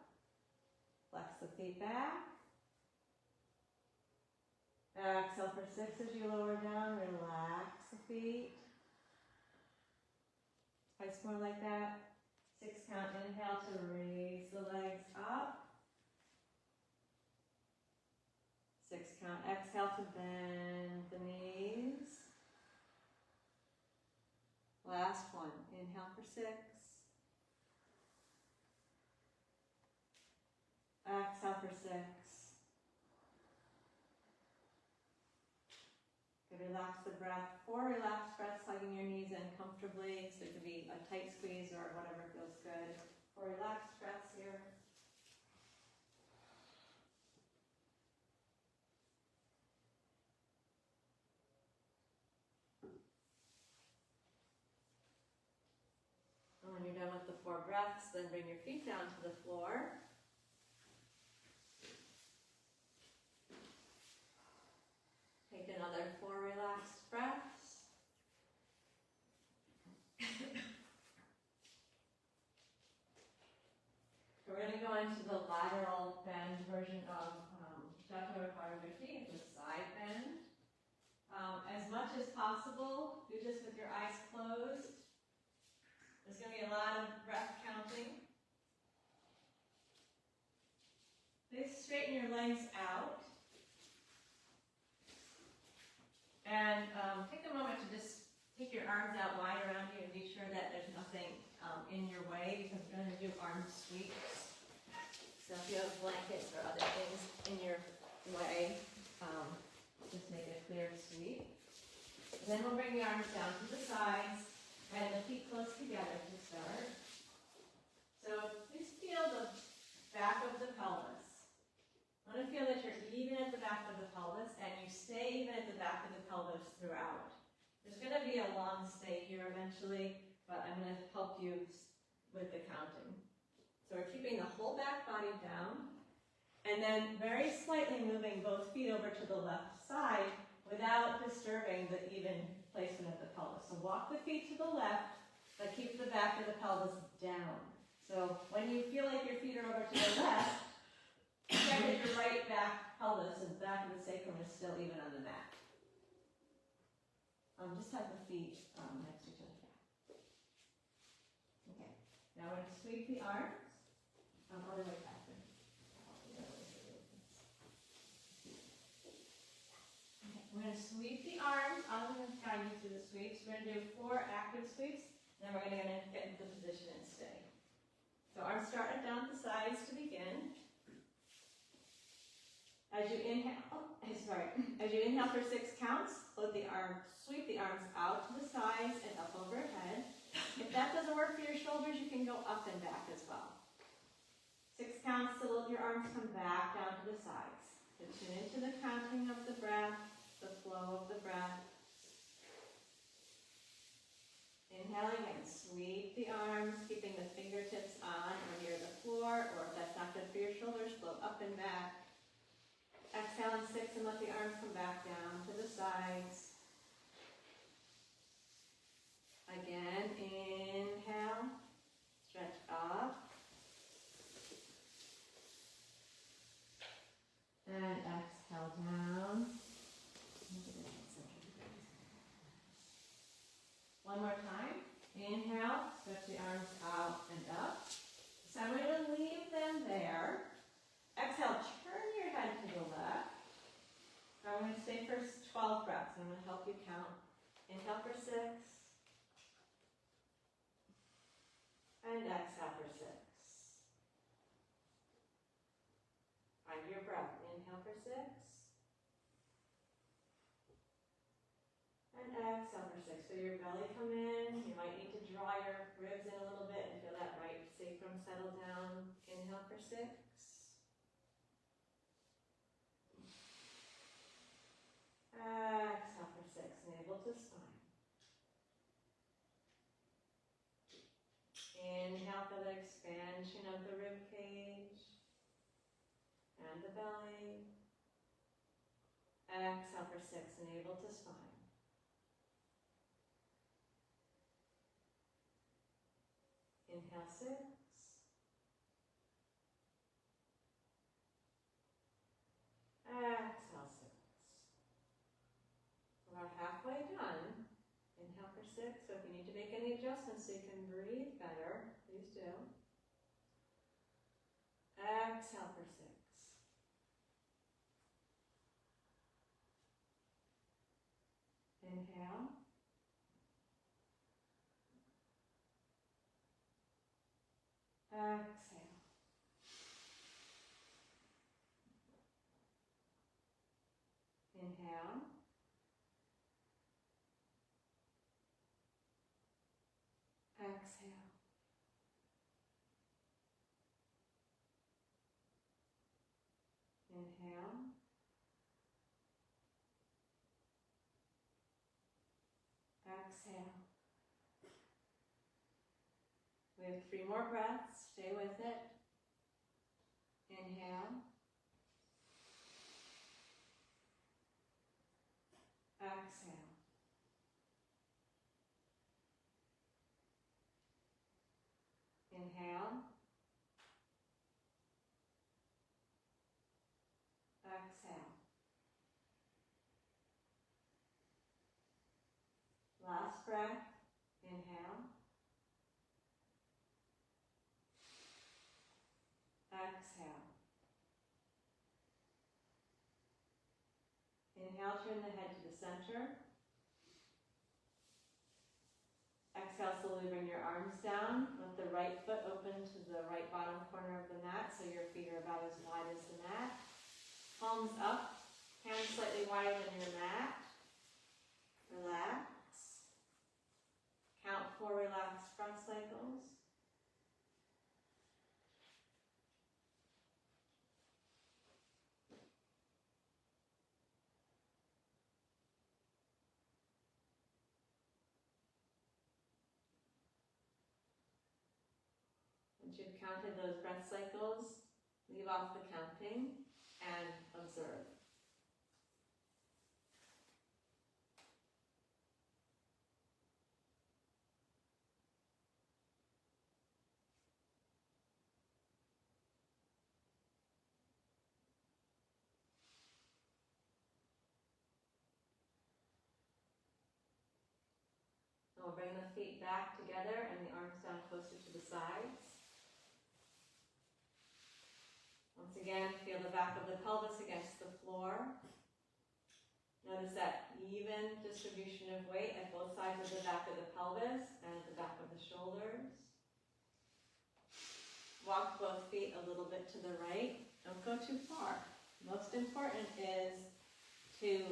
flex the feet back. Exhale for 6 as you lower down, relax the feet. Twice more like that. 6 count, inhale to raise the legs up. 6 count, exhale to bend the knees. Last one, inhale for 6. Exhale for 6. Good, relax the breath. 4 relaxed breaths, hugging your knees in comfortably. So it could be a tight squeeze or whatever feels good. 4 relaxed breaths here. And when you're done with the 4 breaths, then bring your feet down to the floor. Take another 4 relaxed breaths. We're going to go into the lateral bend version of Chaturanga, the side bend. As much as possible, do this with your eyes closed. There's going to be a lot of breath counting. Please straighten your legs out. And take a moment to just take your arms out wide around you and be sure that there's nothing in your way, because we're going to do arm sweeps. So if you have blankets or other things in your way, just make a clear sweep. And then we'll bring the arms down to the sides and the feet close together to start. So please feel the back of the pelvis. I want to feel that you're even at the back of the pelvis, and you stay even at the back of the pelvis throughout. There's going to be a long stay here eventually, but I'm going to help you with the counting. So we're keeping the whole back body down, and then very slightly moving both feet over to the left side without disturbing the even placement of the pelvis. So walk the feet to the left, but keep the back of the pelvis down. So when you feel like your feet are over to the left, check that your right back pelvis and back of the sacrum is still even on the mat. Just have the feet next to each other. Okay. Now we're going to sweep the arms. Other way back. Okay. We're going to sweep the arms. I'm going to guide you through the sweeps. We're going to do 4 active sweeps. Then we're going to get into position and stay. So arms starting down the sides to begin. As you inhale, as you inhale for 6 counts, sweep the arms out to the sides and up overhead. If that doesn't work for your shoulders, you can go up and back as well. 6 counts till your arms come back down to the sides. So tune into the counting of the breath, the flow of the breath. Inhaling and sweep the arms, keeping the fingertips on or near the floor, or if that's not good for your shoulders, flow up and back. Exhale in 6 and let the arms come back down to the sides. Again, inhale, stretch up. And exhale down. One more time. Inhale, stretch the arms out and up. So I'm going to leave them there. Exhale, turn your head to the left. So I'm going to stay for 12 breaths. I'm going to help you count. Inhale for 6. And exhale for 6. Find your breath. Inhale for 6. And exhale for 6. Feel your belly come in. You might need to draw your ribs in a little bit and feel that right sacrum settle down. Inhale for 6. to spine. Inhale for the expansion of the rib cage and the belly. Exhale for 6, navel to spine. Inhale 6. Exhale 6. About halfway done. Inhale for 6. So if you need to make any adjustments so you can breathe better, please do. Exhale for 6. Inhale. Exhale. Inhale. Exhale. Inhale. Exhale. We have 3 more breaths. Stay with it. Inhale. Exhale. Inhale. Exhale. Last breath. Inhale. Exhale. Inhale, turn the head to the center. Exhale, slowly bring your arms down. Let the right foot open to the right bottom corner of the mat so your feet are about as wide as the mat. Palms up, hands slightly wider than your mat. Relax. Count 4 relaxed front cycles. Once you've counted those breath cycles, leave off the counting and observe. And we'll bring the feet back together and the arms down closer to the sides. Once again, feel the back of the pelvis against the floor. Notice that even distribution of weight at both sides of the back of the pelvis and at the back of the shoulders. Walk both feet a little bit to the right. Don't go too far. Most important is to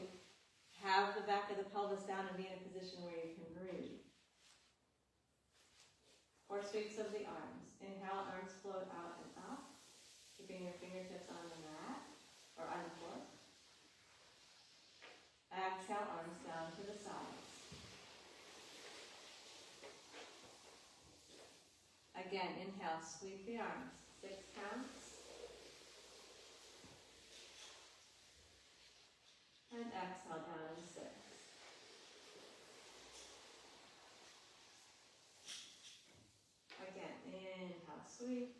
have the back of the pelvis down and be in a position where you can breathe. 4 sweeps of the arms. Inhale, arms float out and up. Keeping your fingertips on the mat or on the floor. Exhale, arms down to the sides. Again, inhale, sweep the arms. 6 counts. And exhale, down in 6. Again, inhale, sweep.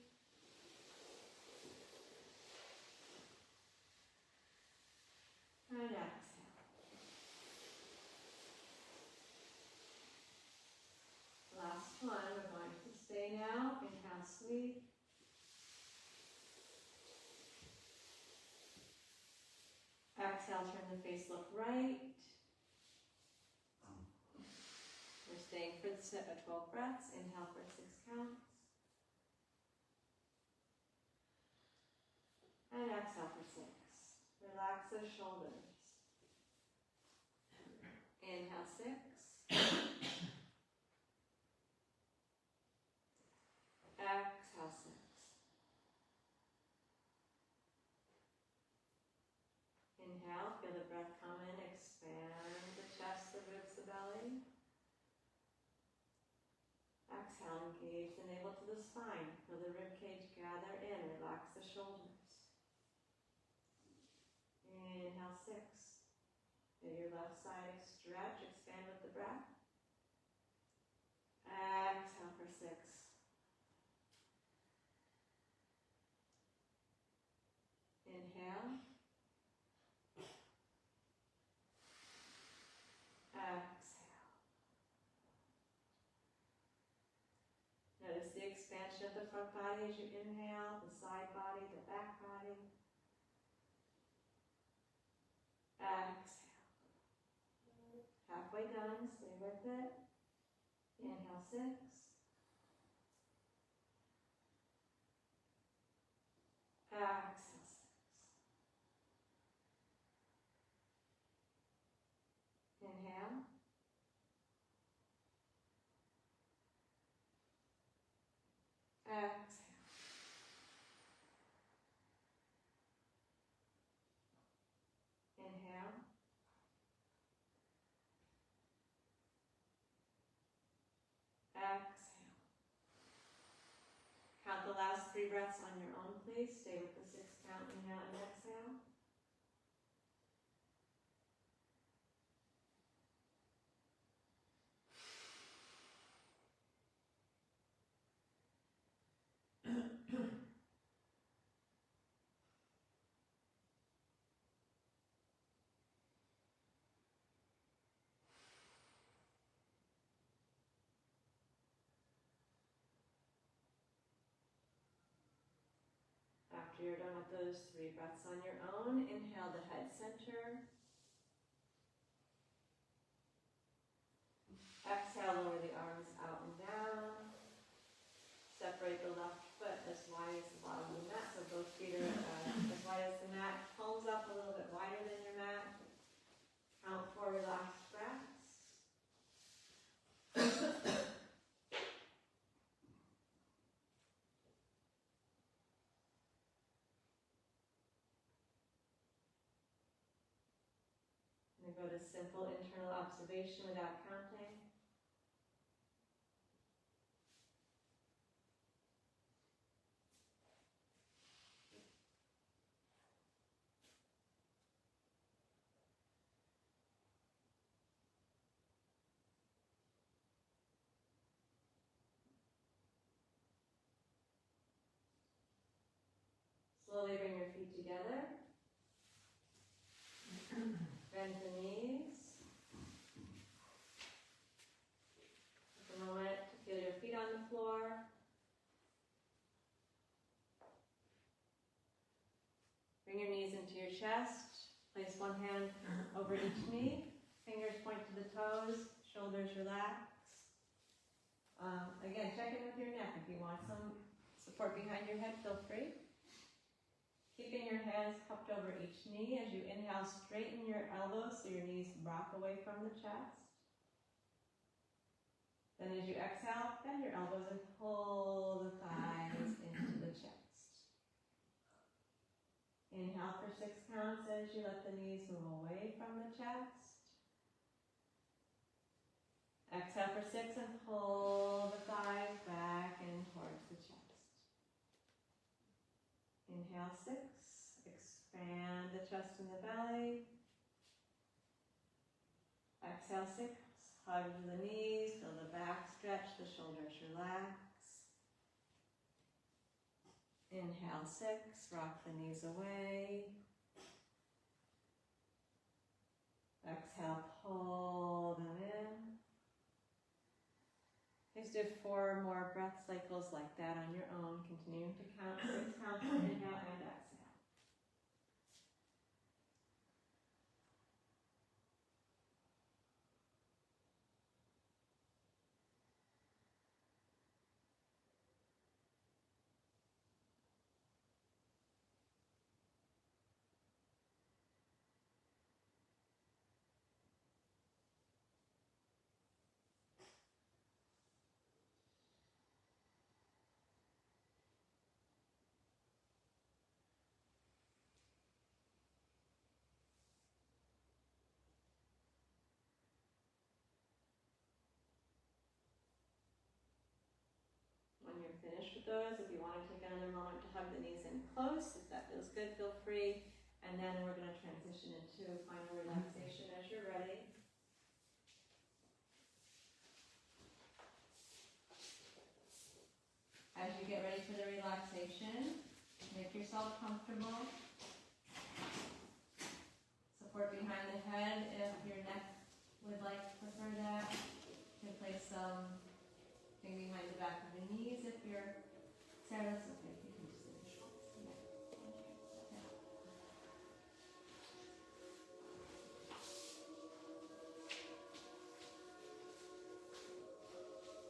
And exhale. Last one, we're going to stay now. Inhale, sweep. Exhale, turn the face, look right. We're staying for the 12 breaths. Inhale for 6 counts. And exhale for 6. Relax the shoulders. Inhale 6. Exhale 6. Inhale, feel the breath come in, expand the chest, the ribs, the Gaze the navel to the spine. Feel the rib cage gather in. Relax the shoulders. Inhale, 6. Feel your left side stretch, expand with the breath. Exhale for 6. Inhale. Exhale. Notice the expansion of the front body as you inhale, the side body, the back body. Exhale. Halfway done, stay with it. Inhale, 6. Exhale, 6. Inhale. Exhale. Inhale. Exhale. Count the last 3 breaths on your own, please. Stay with the 6 count. Inhale and exhale. After you're done with those 3 breaths on your own, inhale the head center. Exhale, lower the arms out and down. Separate the left foot as wide as the bottom of the mat, so both feet are as wide as the mat. Palms up a little bit wider than your mat. Count 4 relaxed breaths. And go to simple internal observation without counting. Slowly bring your feet together. Bend the knees. Take a moment to feel your feet on the floor. Bring your knees into your chest. Place one hand over each knee. Fingers point to the toes. Shoulders relax. Again, check in with your neck. If you want some support behind your head, feel free. Keeping your hands cupped over each knee. As you inhale, straighten your elbows so your knees rock away from the chest. Then as you exhale, bend your elbows and pull the thighs into the chest. Inhale for 6 counts as you let the knees move away from the chest. Exhale for 6 and pull the thighs back and towards the chest. Inhale 6, expand the chest and the belly. Exhale 6, hug to the knees, feel the back stretch, the shoulders relax. Inhale 6, rock the knees away. Exhale, pull them in. Just do 4 more breath cycles like that on your own, continuing to count 6 counts, inhale and exhale. finished with those. If you want to take another moment to hug the knees in close, if that feels good, feel free. And then we're going to transition into final relaxation as you're ready. As you get ready for the relaxation, make yourself comfortable. Support behind the head if your neck would like to prefer that. You can place some thing behind the back of the knees if you're Sarah's okay. You can just finish. Yeah.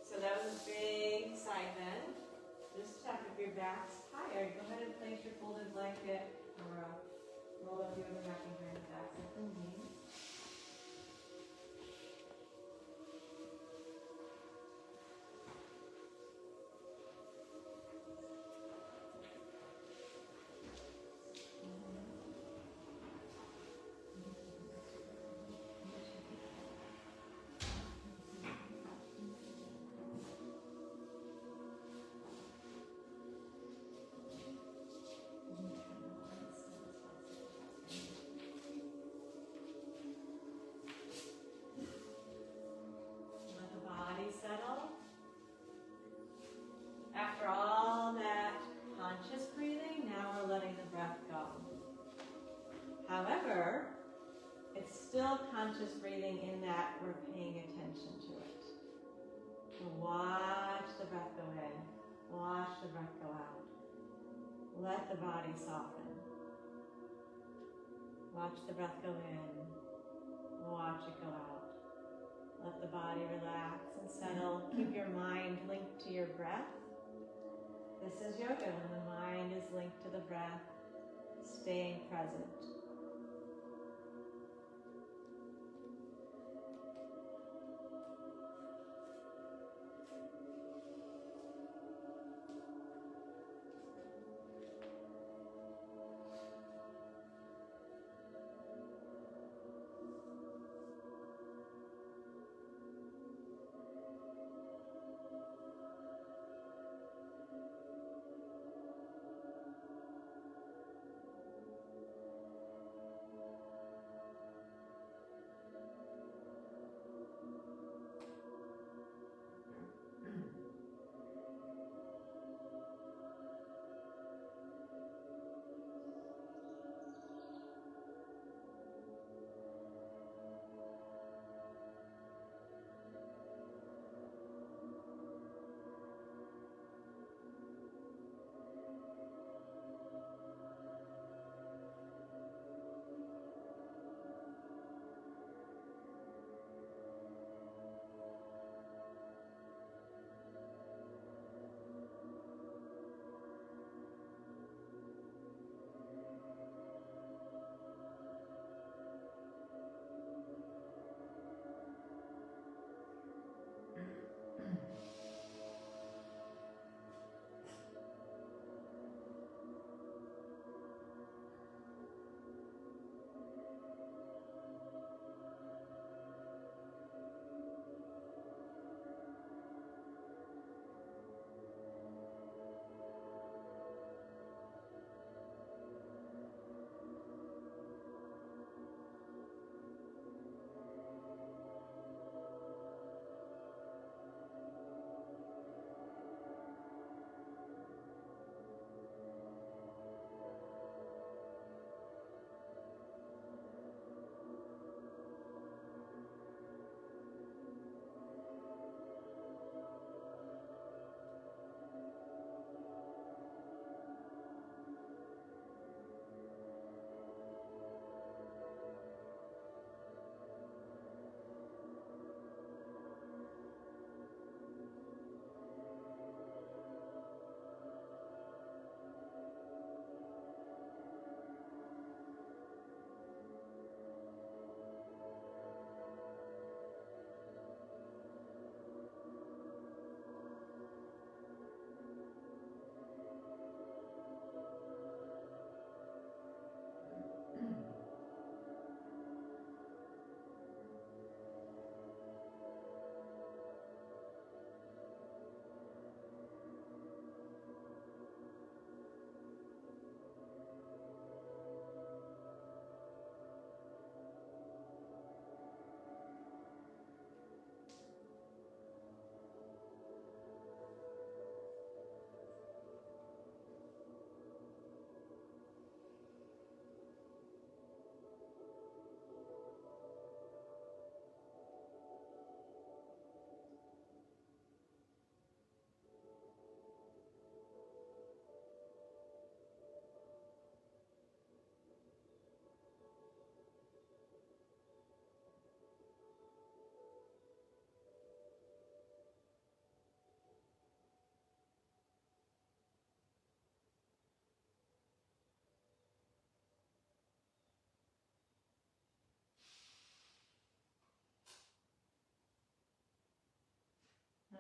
So that was a big side bend. Just check if your back's tired. Go ahead and place your folded blanket or roll up the overlap behind the backs of the knees. Let the body settle. After all that conscious breathing, now we're letting the breath go. However, it's still conscious breathing in that we're paying attention to it. So watch the breath go in. Watch the breath go out. Let the body soften. Watch the breath go in. Watch it go out. Let the body relax and settle. Keep your mind linked to your breath. This is yoga when the mind is linked to the breath, staying present.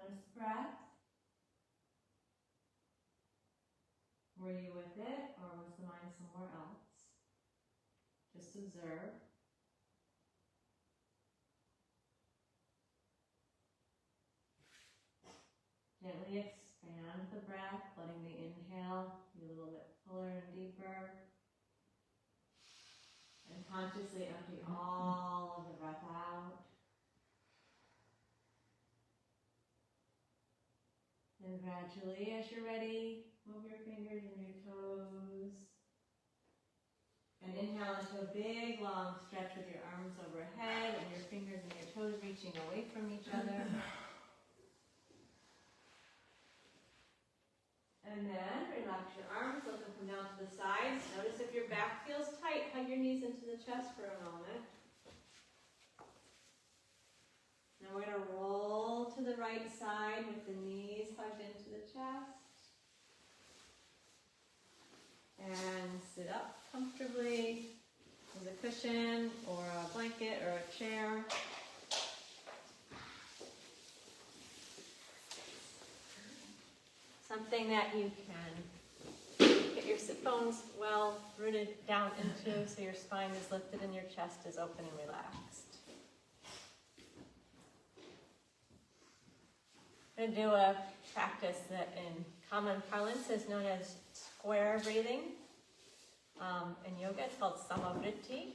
Notice the breath. Were you with it, or was the mind somewhere else? Just observe. Gently expand the breath, letting the inhale be a little bit fuller and deeper. And consciously empty all of the breath out. And gradually, as you're ready, move your fingers and your toes. And inhale into a big, long stretch with your arms overhead and your fingers and your toes reaching away from each other. And then relax your arms, let them come down to the sides. Notice if your back feels tight, hug your knees into the chest for a moment. Now we're going to roll to the right side with the knees hugged into the chest. And sit up comfortably with a cushion or a blanket or a chair. Something that you can get your sit bones well rooted down into so your spine is lifted and your chest is open and relaxed. I'm going to do a practice that in common parlance is known as square breathing. In yoga it's called samavriti.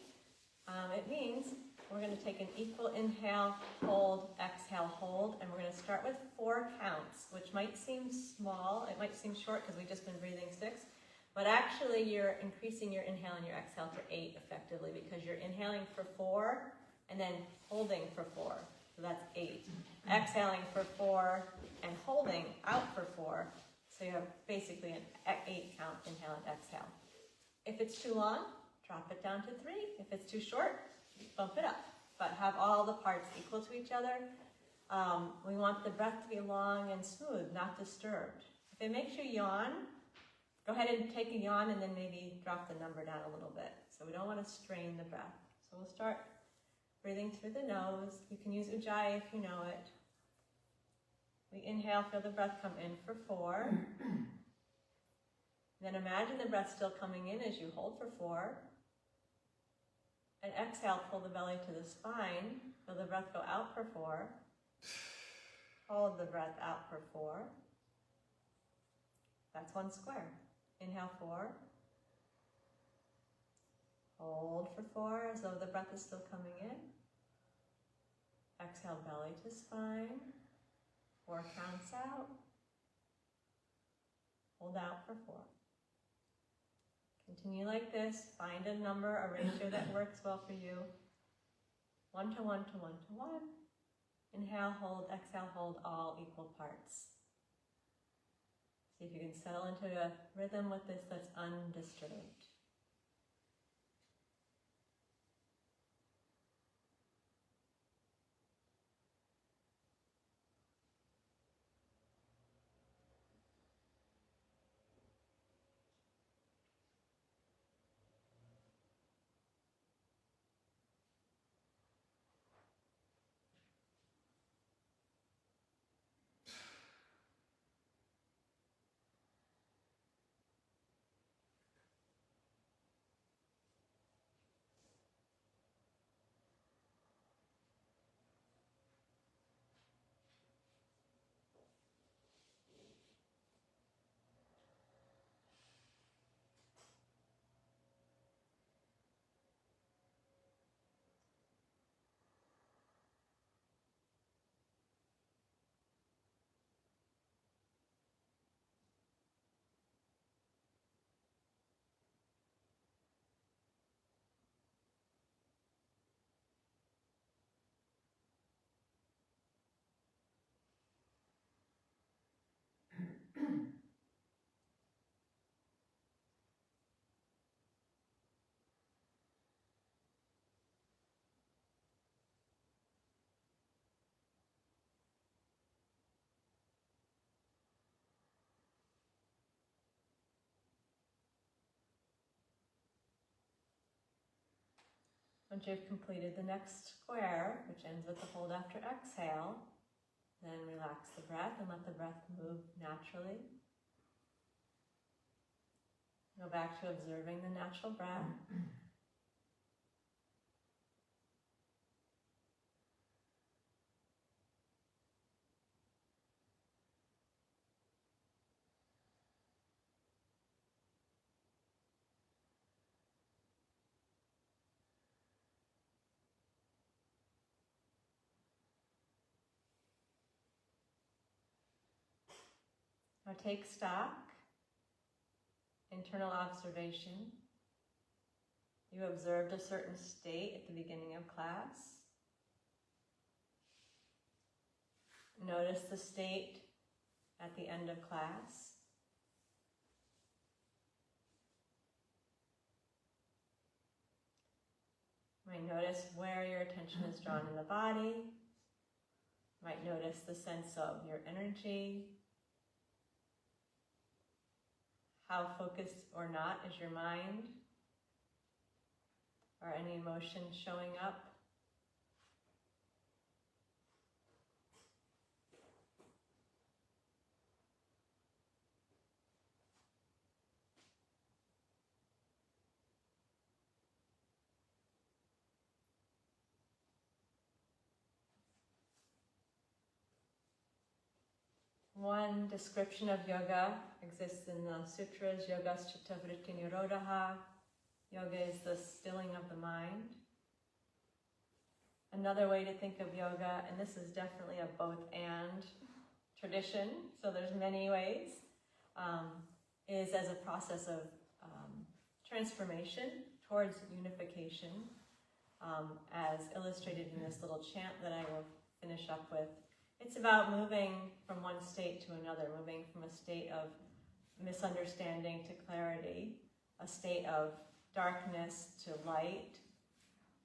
It means we're going to take an equal inhale, hold, exhale, hold, and we're going to start with 4 counts, which might seem small, it might seem short because we've just been breathing 6, but actually you're increasing your inhale and your exhale to 8 effectively because you're inhaling for 4 and then holding for 4, so that's 8. Exhaling for 4 and holding out for 4, so you have basically an 8 count inhale and exhale. If it's too long, drop it down to 3. If it's too short, bump it up, but have all the parts equal to each other. We want the breath to be long and smooth, not disturbed. If it makes you yawn, go ahead and take a yawn and then maybe drop the number down a little bit. So we don't want to strain the breath. So we'll start breathing through the nose. You can use Ujjayi if you know it. We inhale, feel the breath come in for 4. Then imagine the breath still coming in as you hold for 4. And exhale, pull the belly to the spine. Feel the breath go out for 4. Hold the breath out for 4. That's 1 square. Inhale 4. Hold for 4 as though the breath is still coming in. Exhale, belly to spine. 4 counts out. Hold out for 4. Continue like this. Find a number, a ratio that works well for you. 1 to 1 to 1 to 1. Inhale, hold, exhale, hold, all equal parts. See if you can settle into a rhythm with this that's undisturbed. Once you've completed the next square, which ends with the hold after exhale, Then relax the breath and let the breath move naturally. Go back to observing the natural breath. Now take stock, internal observation. You observed a certain state at the beginning of class. Notice the state at the end of class. You might notice where your attention is drawn in the body. You might notice the sense of your energy. How focused or not is your mind? Are any emotions showing up? One description of yoga exists in the sutras, Yogas Chitta Vritti Nirodha. Yoga is the stilling of the mind. Another way to think of yoga, and this is definitely a both and tradition, so there's many ways, is as a process of transformation towards unification, as illustrated in this little chant that I will finish up with. It's about moving from one state to another, moving from a state of misunderstanding to clarity, a state of darkness to light,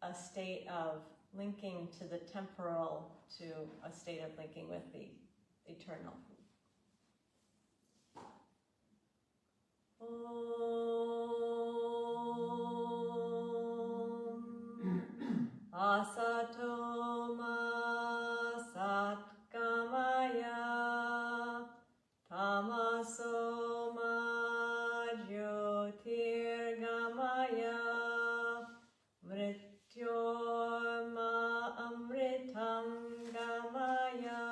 a state of linking to the temporal to a state of linking with the eternal. Om Asato Ma Satgamaya Tamaso Ma Jyotirgamaya Mrityorma Amritam Gamaya.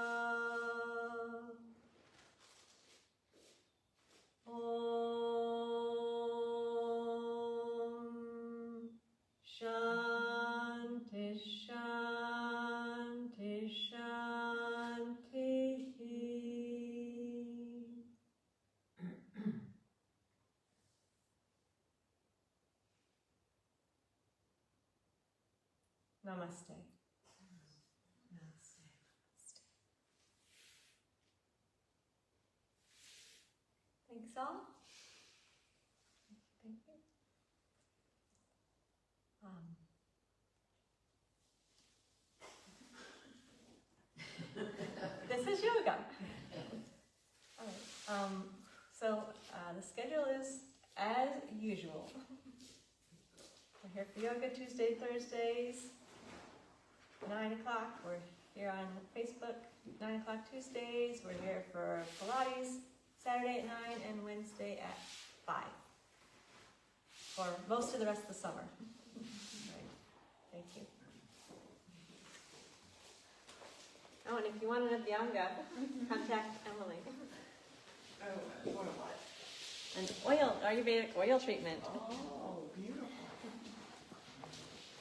Om Shanti Shanti Shanti. Namaste. Thanks all. Thank you. This is yoga. All right. So the schedule is as usual. We're here for yoga Tuesday, Thursdays, 9 o'clock. We're here on Facebook, 9 o'clock Tuesdays. We're here for Pilates, Saturday at 9 and Wednesday at 5. For most of the rest of the summer. Right. Thank you. Oh, and if you want an Abhyanga, contact Emily. Oh, what? An oil, Ayurvedic oil treatment. Oh.